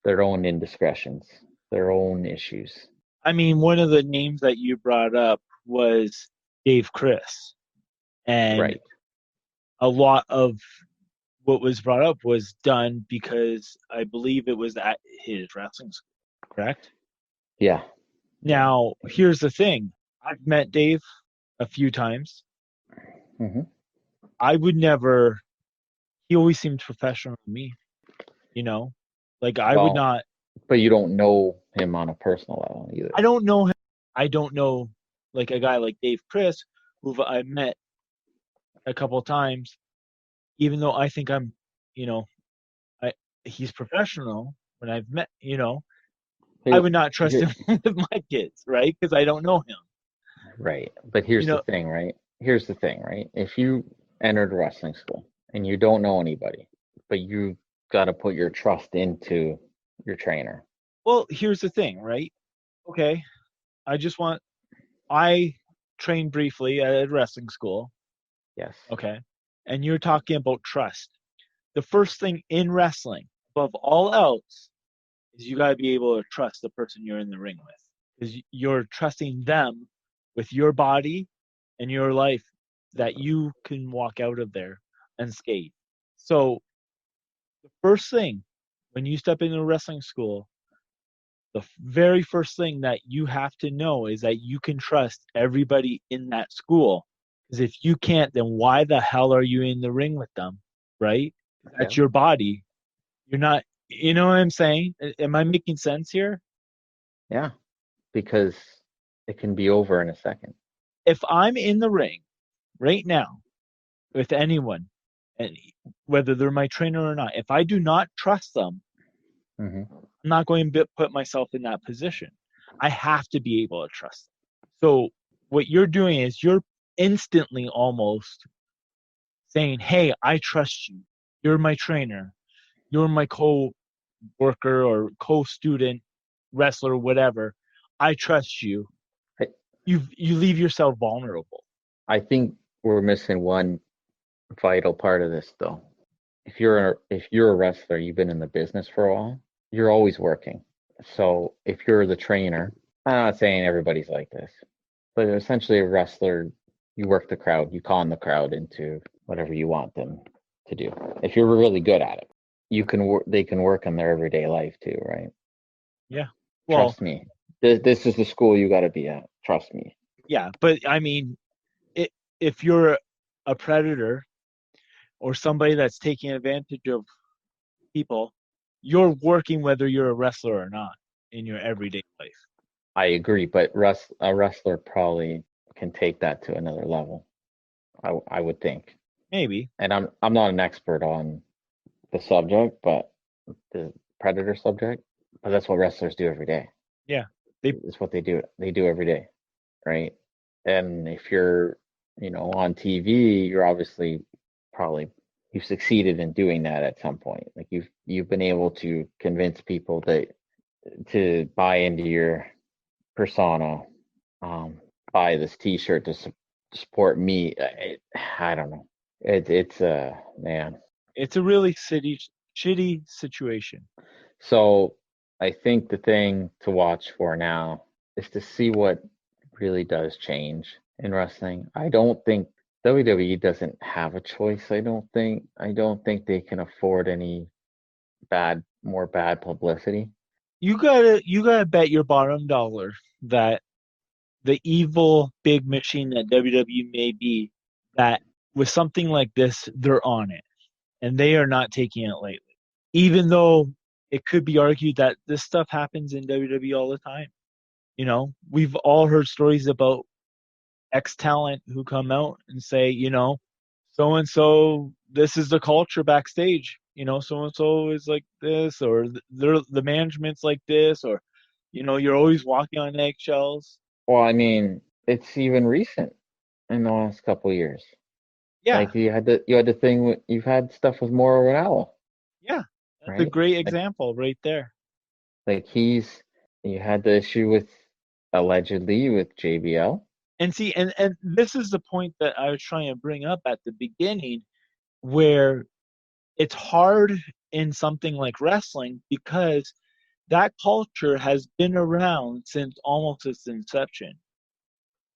their own indiscretions, their own issues. I mean, one of the names that you brought up was Dave Chris. And Right. a lot of what was brought up was done because I believe it was at his wrestling school, correct? Yeah. Now, here's the thing. I've met Dave a few times. Mm-hmm. I would never, he always seemed professional to me, like I would not. But you don't know him on a personal level either. I don't know him. I don't know like a guy like Dave Chris, who I met a couple of times, even though I think I'm, he's professional when I've met, I would not trust him with my kids, right? Because I don't know him. Right. But here's the thing, right? Here's the thing, right? If you entered wrestling school and you don't know anybody, but you got to put your trust into your trainer. Well, here's the thing, right? Okay. I trained briefly at a wrestling school. Yes. Okay. And you're talking about trust. The first thing in wrestling, above all else, is you got to be able to trust the person you're in the ring with, because you're trusting them with your body and your life, that you can walk out of there unscathed. So the first thing when you step into wrestling school, the very first thing that you have to know is that you can trust everybody in that school. Because if you can't, then why the hell are you in the ring with them, right? That's your body. You're not, you know what I'm saying? Am I making sense here? Yeah, because it can be over in a second. If I'm in the ring right now with anyone, and whether they're my trainer or not, if I do not trust them, I'm not going to put myself in that position. I have to be able to trust them. So what you're doing is you're instantly almost saying, hey, I trust you. You're my trainer. You're my co-worker or co-student, wrestler, whatever. I trust you. You leave yourself vulnerable. I think we're missing one vital part of this, though. If you're a wrestler, you've been in the business for a while, you're always working. So if you're the trainer, I'm not saying everybody's like this, but essentially a wrestler, you work the crowd, you con the crowd into whatever you want them to do. If you're really good at it, they can work on their everyday life too, right? Yeah. Well, trust me. This is the school you got to be at. Trust me. Yeah, but I mean, if you're a predator or somebody that's taking advantage of people, you're working whether you're a wrestler or not in your everyday life. I agree, but a wrestler probably can take that to another level. I would think. Maybe. And I'm not an expert on the subject, but the predator subject, but that's what wrestlers do every day. Yeah. It's what they do. They do every day, right? And if you're, on TV, you're obviously you've succeeded in doing that at some point. Like you've been able to convince people to buy into your persona, buy this T-shirt to support me. I don't know. It's man. It's a really shitty situation. So I think the thing to watch for now is to see what really does change in wrestling. I don't think WWE doesn't have a choice. I don't think they can afford any more bad publicity. You gotta bet your bottom dollar that the evil big machine that WWE may be, that with something like this, they're on it. And they are not taking it lightly. Even though it could be argued that this stuff happens in WWE all the time. You know, we've all heard stories about ex talent who come out and say, so and so, this is the culture backstage. So and so is like this, or the management's like this, or you're always walking on eggshells. Well, I mean, it's even recent in the last couple of years. Yeah, Like you had the thing with you've had stuff with Mauro Ranallo, yeah, that's a right? great Like example right there. like you had the issue with allegedly with JBL. And see, and this is the point that I was trying to bring up at the beginning, where it's hard in something like wrestling because that culture has been around since almost its inception.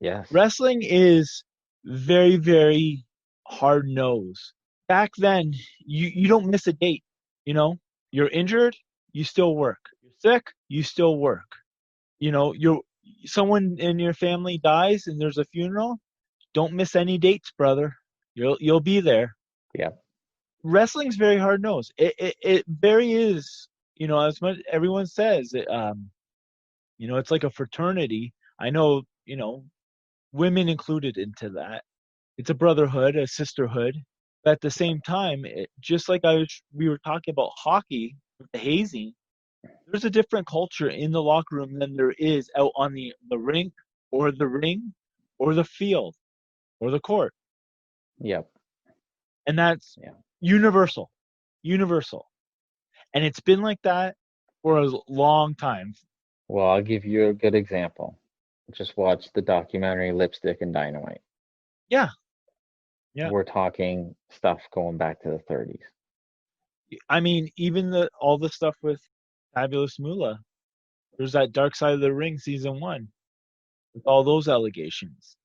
Yes. Wrestling is very, very hard nosed. Back then, you don't miss a date. You're injured, you still work. You're sick, you still work. You're someone in your family dies and there's a funeral. Don't miss any dates, brother. You'll be there. Yeah. Wrestling's very hard nosed. It very is. As much everyone says, it's like a fraternity. I know, women included into that. It's a brotherhood, a sisterhood. But at the same time, just like we were talking about hockey with the hazing, there's a different culture in the locker room than there is out on the rink or the ring or the field or the court. Yep. And that's Yeah. universal. Universal. And it's been like that for a long time. Well, I'll give you a good example. Just watch the documentary Lipstick and Dynamite. Yeah. Yeah. We're talking stuff going back to the 30s. I mean, even all the stuff with Fabulous Moolah. There's that Dark Side of the Ring season 1 with all those allegations.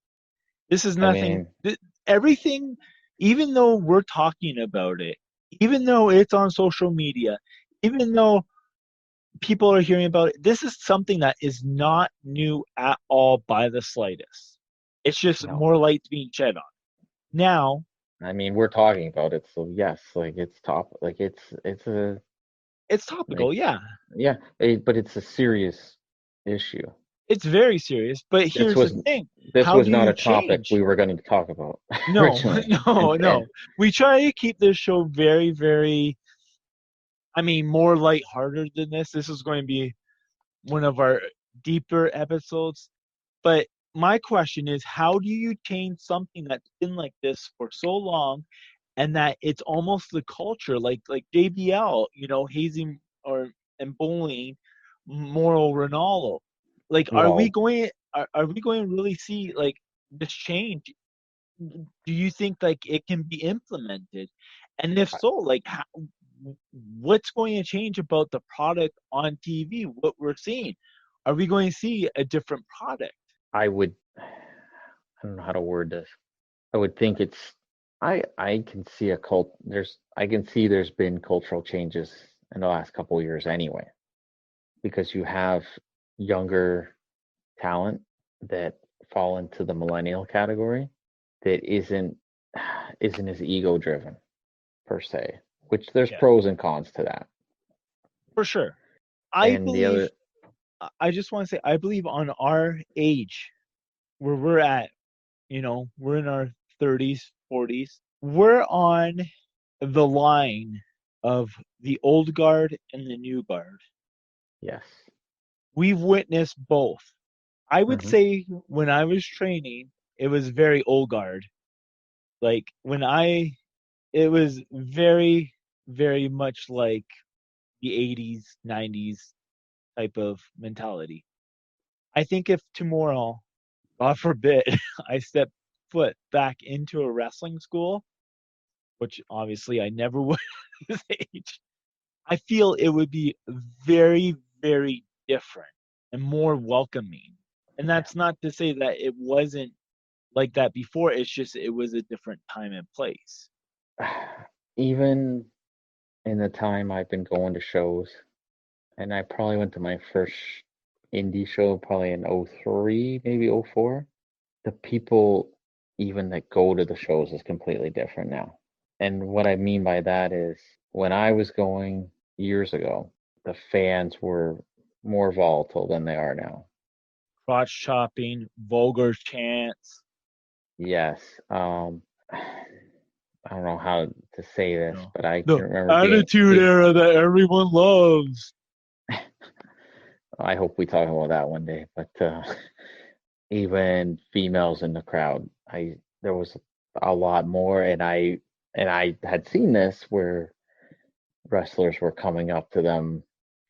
This is I nothing. mean, Everything, even though we're talking about it, even though it's on social media, even though people are hearing about it, this is something that is not new at all by the slightest. It's just no. more light being shed on. Now, I mean, we're talking about it, so yes, like it's it's like topical, yeah. yeah, but it's a serious issue. It's very serious, but This here's the was thing. this How was do not you a topic change? we were going to talk about No, originally. no, And no. We try to keep this show very, very, more lighthearted than this. This is going to be one of our deeper episodes. But my question is, how do you change something that's been like this for so long, and that it's almost the culture, like JBL, hazing and bullying Mauro Ranallo? Like, well, are we going to really see like this change? Do you think like it can be implemented? And if so, like what's going to change about the product on TV, what we're seeing? Are we going to see a different product? I don't know how to word this. I would think I can see I can see there's been cultural changes in the last couple of years anyway, because you have younger talent that fall into the millennial category that isn't as ego driven per se, which there's Yeah, pros and cons to that. for sure. I And the believe, other, I just want to say, I believe on our age, where we're at, we're in our 30s, 40s, we're on the line of the old guard and the new guard. yes. We've witnessed both. I would Hmm. say when I was training, it was very old guard. Like it was very, very much like the 80s, 90s type of mentality. I think if tomorrow, God forbid, I step foot back into a wrestling school, which obviously I never would at this age, I feel it would be very, very different and more welcoming. And that's not to say that it wasn't like that before. It's just it was a different time and place. Even in the time I've been going to shows, and I probably went to my first indie show probably in 03, maybe 04. The people even that go to the shows is completely different now. And what I mean by that is when I was going years ago, the fans were more volatile than they are now. Crotch chopping, vulgar chants. Yes. I don't know how to say this, You know, but I the can remember attitude era that everyone loves. I hope we talk about that one day. But even females in the crowd, there was a lot more, and I had seen this where wrestlers were coming up to them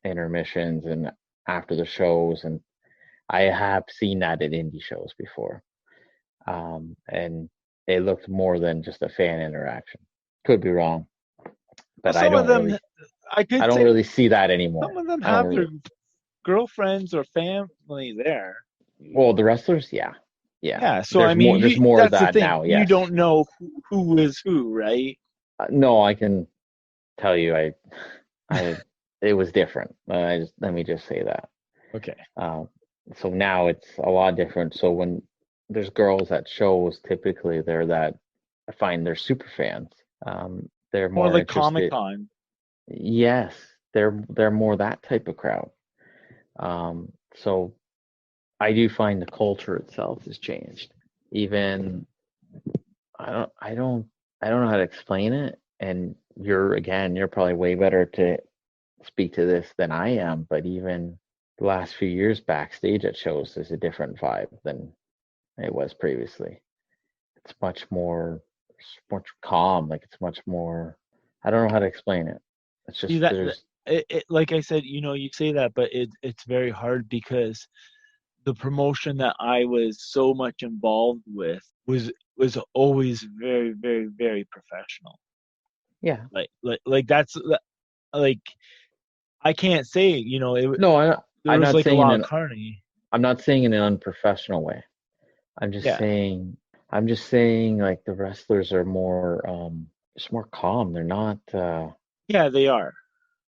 intermissions and after the shows, and I have seen that at indie shows before, and it looked more than just a fan interaction. Could be wrong, Well, but I some of don't them, I I could don't say, really see that some anymore. of them I don't have their really. girlfriends or family there. Well, the wrestlers, yeah, yeah. Yeah, so I mean, There's more of that's the that thing. now. You Yes. don't know who is who, right? No, I can tell you, it was different. Let me just say that. Okay. So now it's a lot different. So when there's girls at shows, typically I find they're super fans. They're More more like Comic interested. Con. Yes, they're more that type of crowd. So I do find the culture itself has changed. Even I don't know how to explain it. And you're probably way better to speak to this than I am, but even the last few years backstage at shows is a different vibe than it was previously. It's much calm. Like it's much more. I don't know how to explain it. It's See just that there's like I said, you say that, but it's very hard because the promotion that I was so much involved with was always very, very, very professional. yeah. Like that's like I can't say, No, there I'm was not like a saying lot of in carny. I'm not saying in an unprofessional way. I'm just Yeah. saying I'm just saying like the wrestlers are more just more calm. They're not Yeah, they are.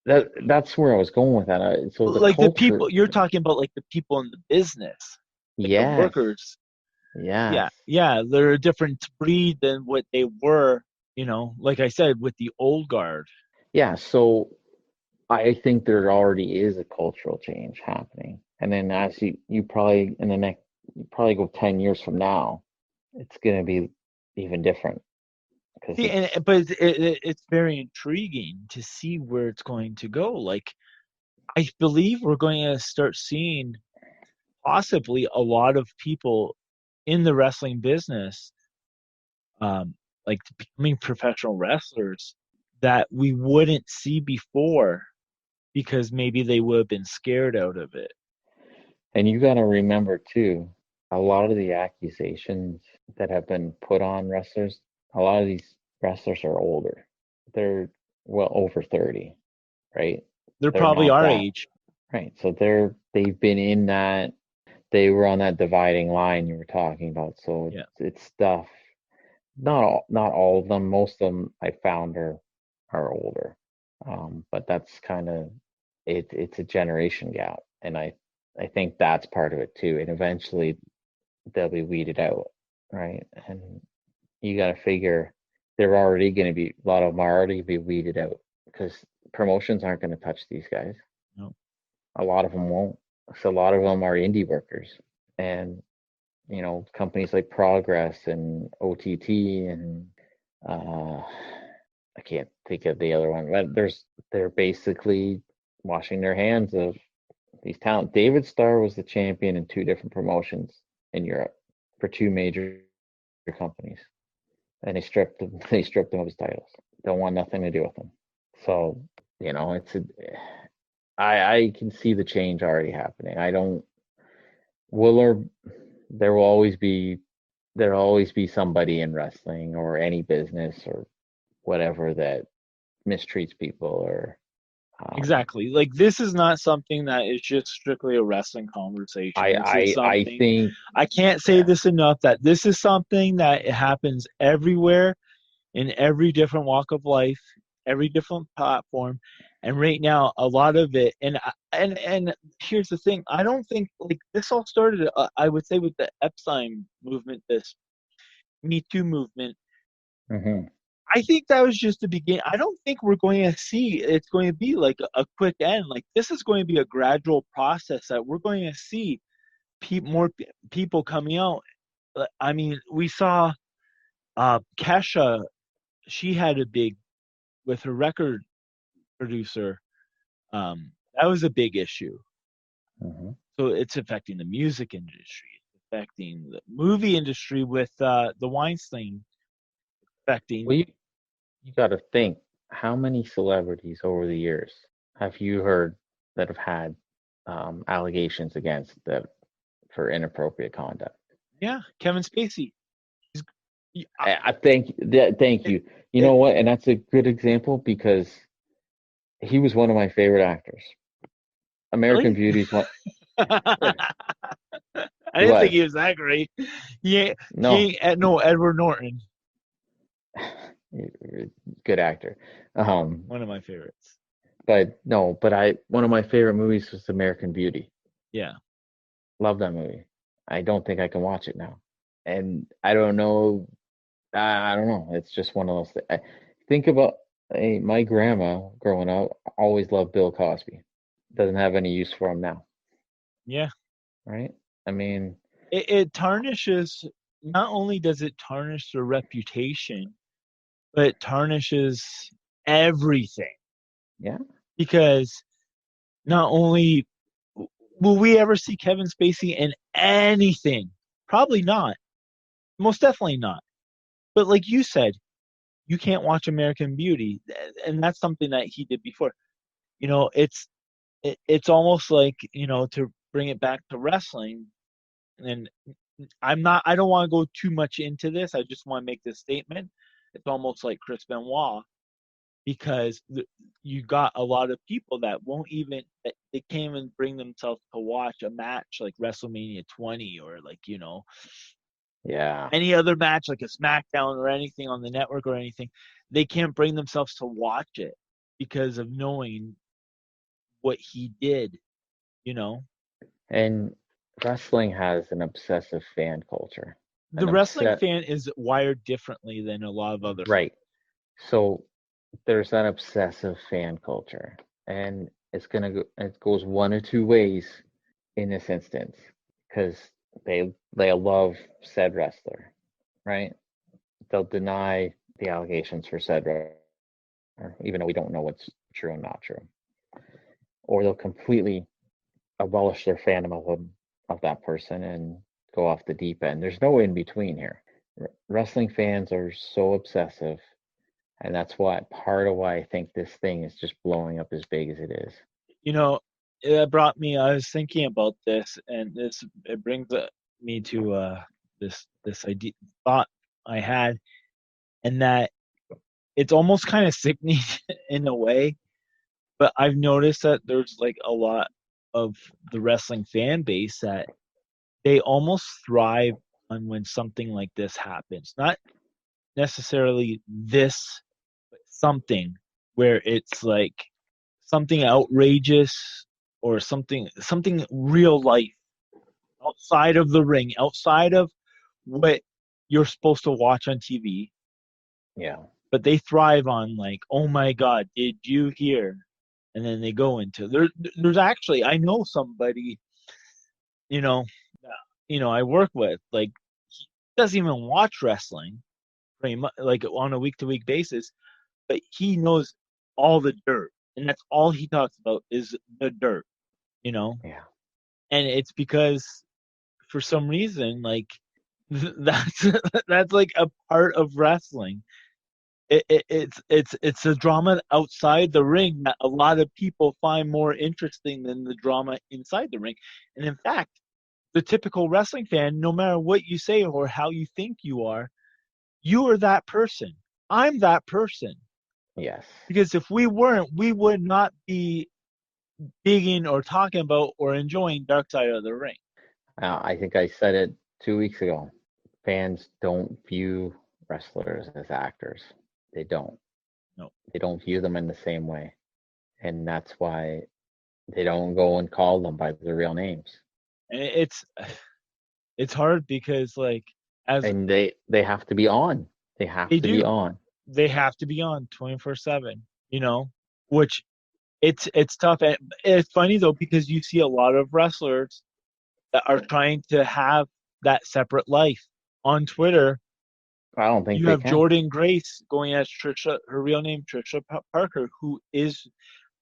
that's where I was going with that. So the Like the culture, people you're talking about, like the people in the business, like the yes, workers. yes, Yeah, they're a different breed than what they were, like I said, with the old guard. yeah. So I think there already is a cultural change happening, and then as you probably in the next you probably go 10 years from now, it's gonna be even different because See, it's but it's very intriguing to see where it's going to go. Like, I believe we're going to start seeing possibly a lot of people in the wrestling business, like becoming professional wrestlers that we wouldn't see before because maybe they would have been scared out of it. and you got to remember too, a lot of the accusations that have been put on wrestlers, a lot of these wrestlers are older. They're well over 30, right? They're They're probably not our that, age. right? So they've been in that, they were on that dividing line you were talking about. So Yeah. it's stuff. Not all of them. Most of them I found are older. But that's kind of it. It's a generation gap, and I think that's part of it too. And eventually they'll be weeded out, right? And you got to figure they're already going to be a lot of them are already be weeded out because promotions aren't going to touch these guys. No. A lot of them won't. So a lot of them are indie workers, and companies like Progress and OTT and I can't think of the other one, but they're basically washing their hands of these talent. David Starr was the champion in two different promotions in Europe for two major companies, and they stripped him of his titles. Don't want nothing to do with him. So it's I can see the change already happening. I don't will or there will always be somebody in wrestling or any business or whatever that mistreats people or Exactly. Like this is not something that is just strictly a wrestling conversation. This is I something think I can't say yeah. this enough that this is something that it happens everywhere in every different walk of life, every different platform. And right now, a lot of it, and here's the thing: I don't think like this all started. I would say with the Epstein movement, this Me Too movement. Hmm. I think that was just the beginning. I don't think we're going to see it's going to be like a quick end. Like this is going to be a gradual process that we're going to see more people coming out. I mean, we saw Kesha. She had a big with her record producer. That was a big issue. Hmm. So it's affecting the music industry. It's affecting the movie industry with the Weinstein affecting. Well, you got to think how many celebrities over the years have you heard that have had allegations against them for inappropriate conduct? Yeah, Kevin Spacey. He's, he, I think that thank it, you. You know it, what? And that's a good example because he was one of my favorite actors. American really? Beauty's one. Yeah, I he didn't think was. he was that great. No, No, Edward Norton, good actor. Um, one of my favorites. but no, but I one of my favorite movies was American Beauty. Yeah, Love that movie. I don't think I can watch it now, and I don't know. I don't know. It's just one of those. Think about my grandma growing up. Always loved Bill Cosby. Doesn't have any use for him now, yeah. right? I mean, It tarnishes. Not only does it tarnish their reputation, but it tarnishes everything yeah, because not only will we ever see Kevin Spacey in anything, probably not. Most definitely not. But like you said, you can't watch American Beauty, and that's something that he did before. You know, it's almost like to bring it back to wrestling. And I don't want to go too much into this. I just want to make this statement. It's almost like Chris Benoit because you got a lot of people that won't even they can't even bring themselves to watch a match like WrestleMania 20 or like yeah. any other match like a SmackDown or anything on the network or anything. They can't bring themselves to watch it because of knowing what he did. You know, And wrestling has an obsessive fan culture. the An wrestling upset, fan is wired differently than a lot of other. right? So there's that obsessive fan culture, and it goes one or two ways in this instance because they love said wrestler, right? They'll deny the allegations for said wrestler, even though we don't know what's true and not true, or they'll completely abolish their fandom of that person and go off the deep end. There's no in between here. Wrestling fans are so obsessive, and that's why part of why I think this thing is just blowing up as big as it is. You know, it brought me. I was thinking about this, and it brings me to this idea thought I had, and that it's almost kind of sickening in a way. But I've noticed that there's like a lot of the wrestling fan base that they almost thrive on when something like this happens. Not necessarily this, but something where it's like something outrageous or something real life outside of the ring, outside of what you're supposed to watch on TV. Yeah. But they thrive on like, oh my God, did you hear? And then they go into there's actually I know somebody, you know, I work with, like he doesn't even watch wrestling pretty much like on a week to week basis, but he knows all the dirt. And that's all he talks about is the dirt, you know? Yeah. And it's because for some reason, like that's that's like a part of wrestling. It's a drama outside the ring that a lot of people find more interesting than the drama inside the ring. And in fact, the typical wrestling fan, no matter what you say or how you think you are that person. I'm that person. Yes. Because if we weren't, we would not be digging or talking about or enjoying Dark Side of the Ring. I think I said it 2 weeks ago. Fans don't view wrestlers as actors. They don't. No. They don't view them in the same way. And that's why they don't go and call them by their real names. And it's hard because and they have to be on. They have to be on. They have to be on 24/7, which it's tough. And it's funny though, because you see a lot of wrestlers that are trying to have that separate life on Twitter. I don't think you they have can. Jordan Grace going as Trisha, her real name Trisha Parker, who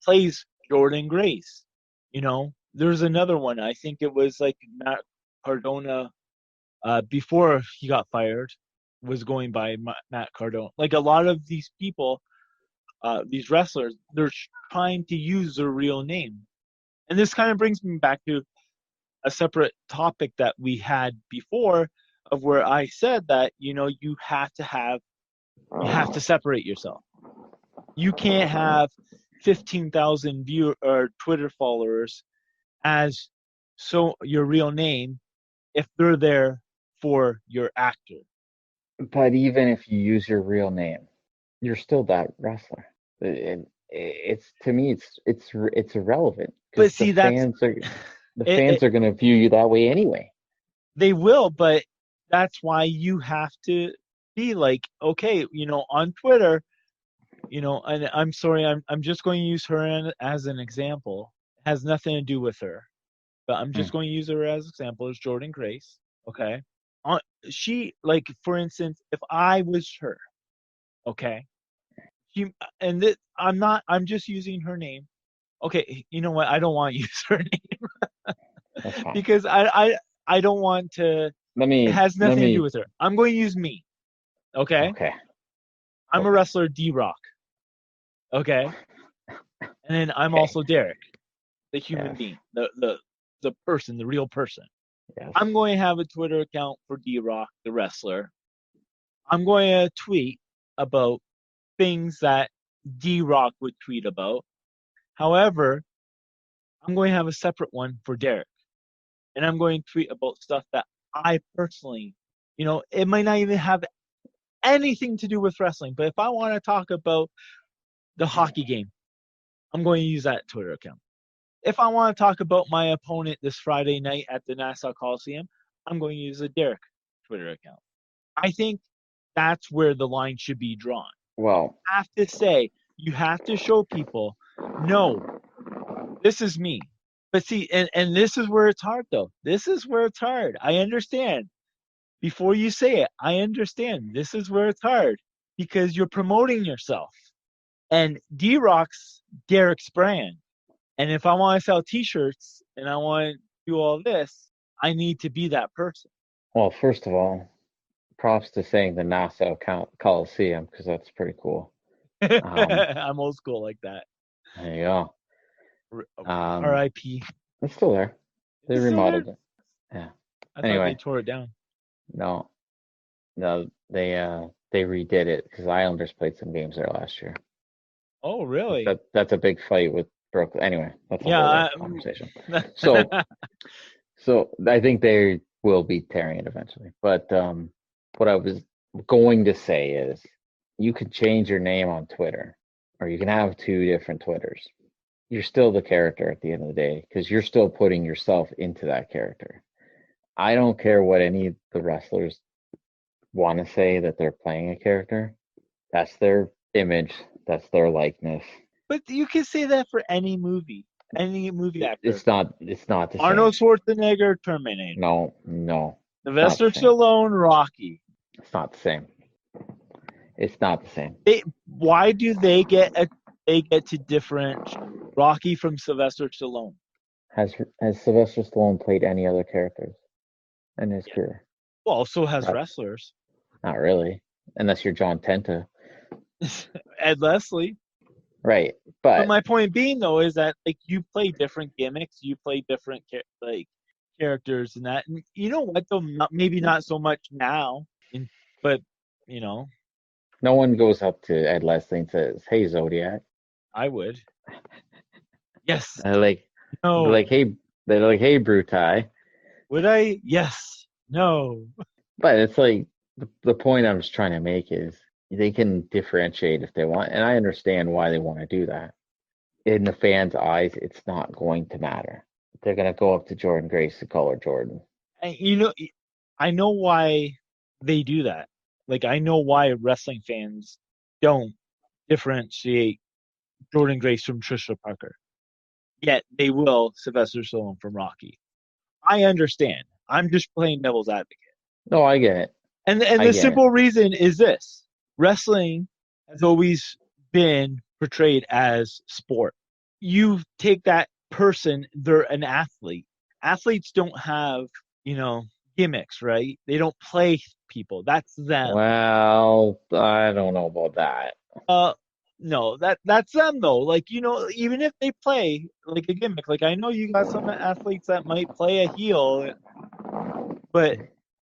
plays Jordan Grace. There's another one. I think it was like Matt Cardona, before he got fired, was going by Matt Cardona. Like a lot of these people, these wrestlers, they're trying to use their real name. And this kind of brings me back to a separate topic that we had before, of where I said that, you have to separate yourself. You can't have 15,000 or Twitter followers as your real name if they're there for your actor. But even if you use your real name, you're still that wrestler. It's to me, it's irrelevant. But see, the fans are going to view you that way anyway. They will, but that's why you have to be like, okay, on Twitter, and I'm sorry, I'm just going to use her as an example. It has nothing to do with her, but I'm just going to use her as an example. As Jordan Grace, okay? She, like, for instance, if I was her, okay, I'm just using her name. Okay, you know what? I don't want to use her name because I don't want to. It has nothing to do with her. I'm going to use me. Okay. Okay. I'm a wrestler, D-Rock. Okay. And then I'm also Derek, the human being, the person, the real person. Yes. I'm going to have a Twitter account for D-Rock, the wrestler. I'm going to tweet about things that D-Rock would tweet about. However, I'm going to have a separate one for Derek. And I'm going to tweet about stuff that I personally, it might not even have anything to do with wrestling, but if I want to talk about the hockey game, I'm going to use that Twitter account. If I want to talk about my opponent this Friday night at the Nassau Coliseum, I'm going to use a Derek Twitter account. I think that's where the line should be drawn. Well, You have to show people, no, this is me. But see, and this is where it's hard, though. This is where it's hard. I understand. Before you say it, I understand. This is where it's hard because you're promoting yourself. And D-Rock's Derek's brand. And if I want to sell T-shirts and I want to do all this, I need to be that person. Well, first of all, props to saying the Nassau Coliseum because that's pretty cool. I'm old school like that. There you go. R.I.P. It's still there. They remodeled it. Yeah. I thought they tore it down. No, they redid it because Islanders played some games there last year. Oh, really? That's a big fight with Brooklyn. Anyway, that's a whole conversation. So I think they will be tearing it eventually. But what I was going to say is, you could change your name on Twitter, or you can have two different Twitters. You're still the character at the end of the day because you're still putting yourself into that character. I don't care what any of the wrestlers want to say that they're playing a character. That's their image. That's their likeness. But you can say that for any movie actor. It's not the Arnold same. Schwarzenegger, Terminator. No. Sylvester Stallone, Rocky. It's not the same. It's not the same. Why do they get to different Rocky from Sylvester Stallone? Has Sylvester Stallone played any other characters in his career? Well, so has wrestlers. Not really, unless you're John Tenta. Ed Leslie. Right, but my point being though is that you play different gimmicks, you play different characters and that. And you know what though? Maybe not so much now, but No one goes up to Ed Leslie and says, "Hey, Zodiac." I would. Yes. And they're No. like, "Hey," they're like, "Hey, Brutai." Would I? Yes. No. But it's like the point I was trying to make is they can differentiate if they want, and I understand why they want to do that. In the fans' eyes, it's not going to matter. They're gonna go up to Jordan Grace and call her Jordan. And, I know why they do that. Like, I know why wrestling fans don't differentiate Jordan Grace from Trisha Parker. Yet they will Sylvester Stallone from Rocky. I understand. I'm just playing devil's advocate. No, I get it. And I the get it. simple reason is this: wrestling has always been portrayed as sport. You take that person, they're an athlete. Athletes don't have, gimmicks, right? They don't play people. That's them. Well, I don't know about that. No, that's them though. Like, even if they play like a gimmick, like I know you got some athletes that might play a heel, but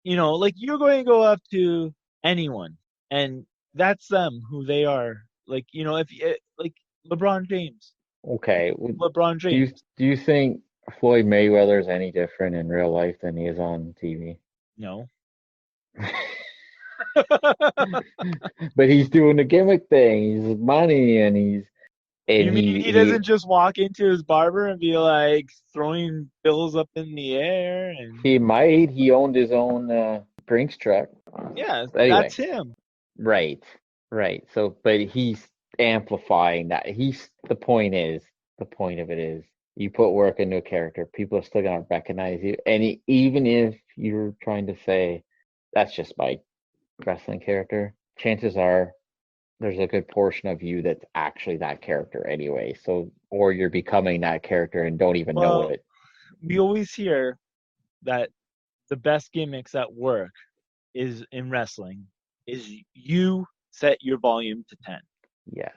like you're going to go up to anyone, and that's them, who they are. Like, if like LeBron James, Okay. LeBron Do you James. do you think Floyd Mayweather is any different in real life than he is on TV? No. But he's doing the gimmick thing. He's money and You mean he he doesn't just walk into his barber and be like throwing bills up in the air and he owned his own Brinks truck. yeah, Anyway, that's him. right, right. So, but he's amplifying that. The point is, the point of it is, you put work into a character, people are still gonna recognize you, and even if you're trying to say that's just my wrestling character, chances are there's a good portion of you that's actually that character anyway. So, or you're becoming that character and don't even know Well, it. we always hear that the best gimmicks at work is in wrestling is you set your volume to 10, Yes.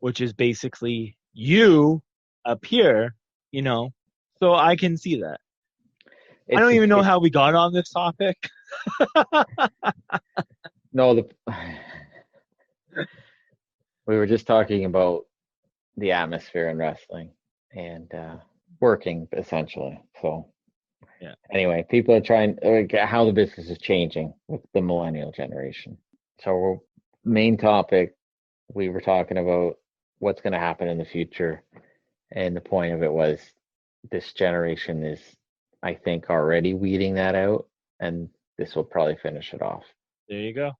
which is basically you up here, so I can see that. I don't even know It's how we got on this topic. no the we were just talking about the atmosphere in wrestling and working essentially. So Yeah. anyway, people are trying how the business is changing with the millennial generation. So main topic, we were talking about what's going to happen in the future, and the point of it was this generation is, I think, already weeding that out, and this will probably finish it off. There you go.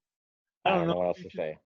I I don't don't know know what if else we to should say.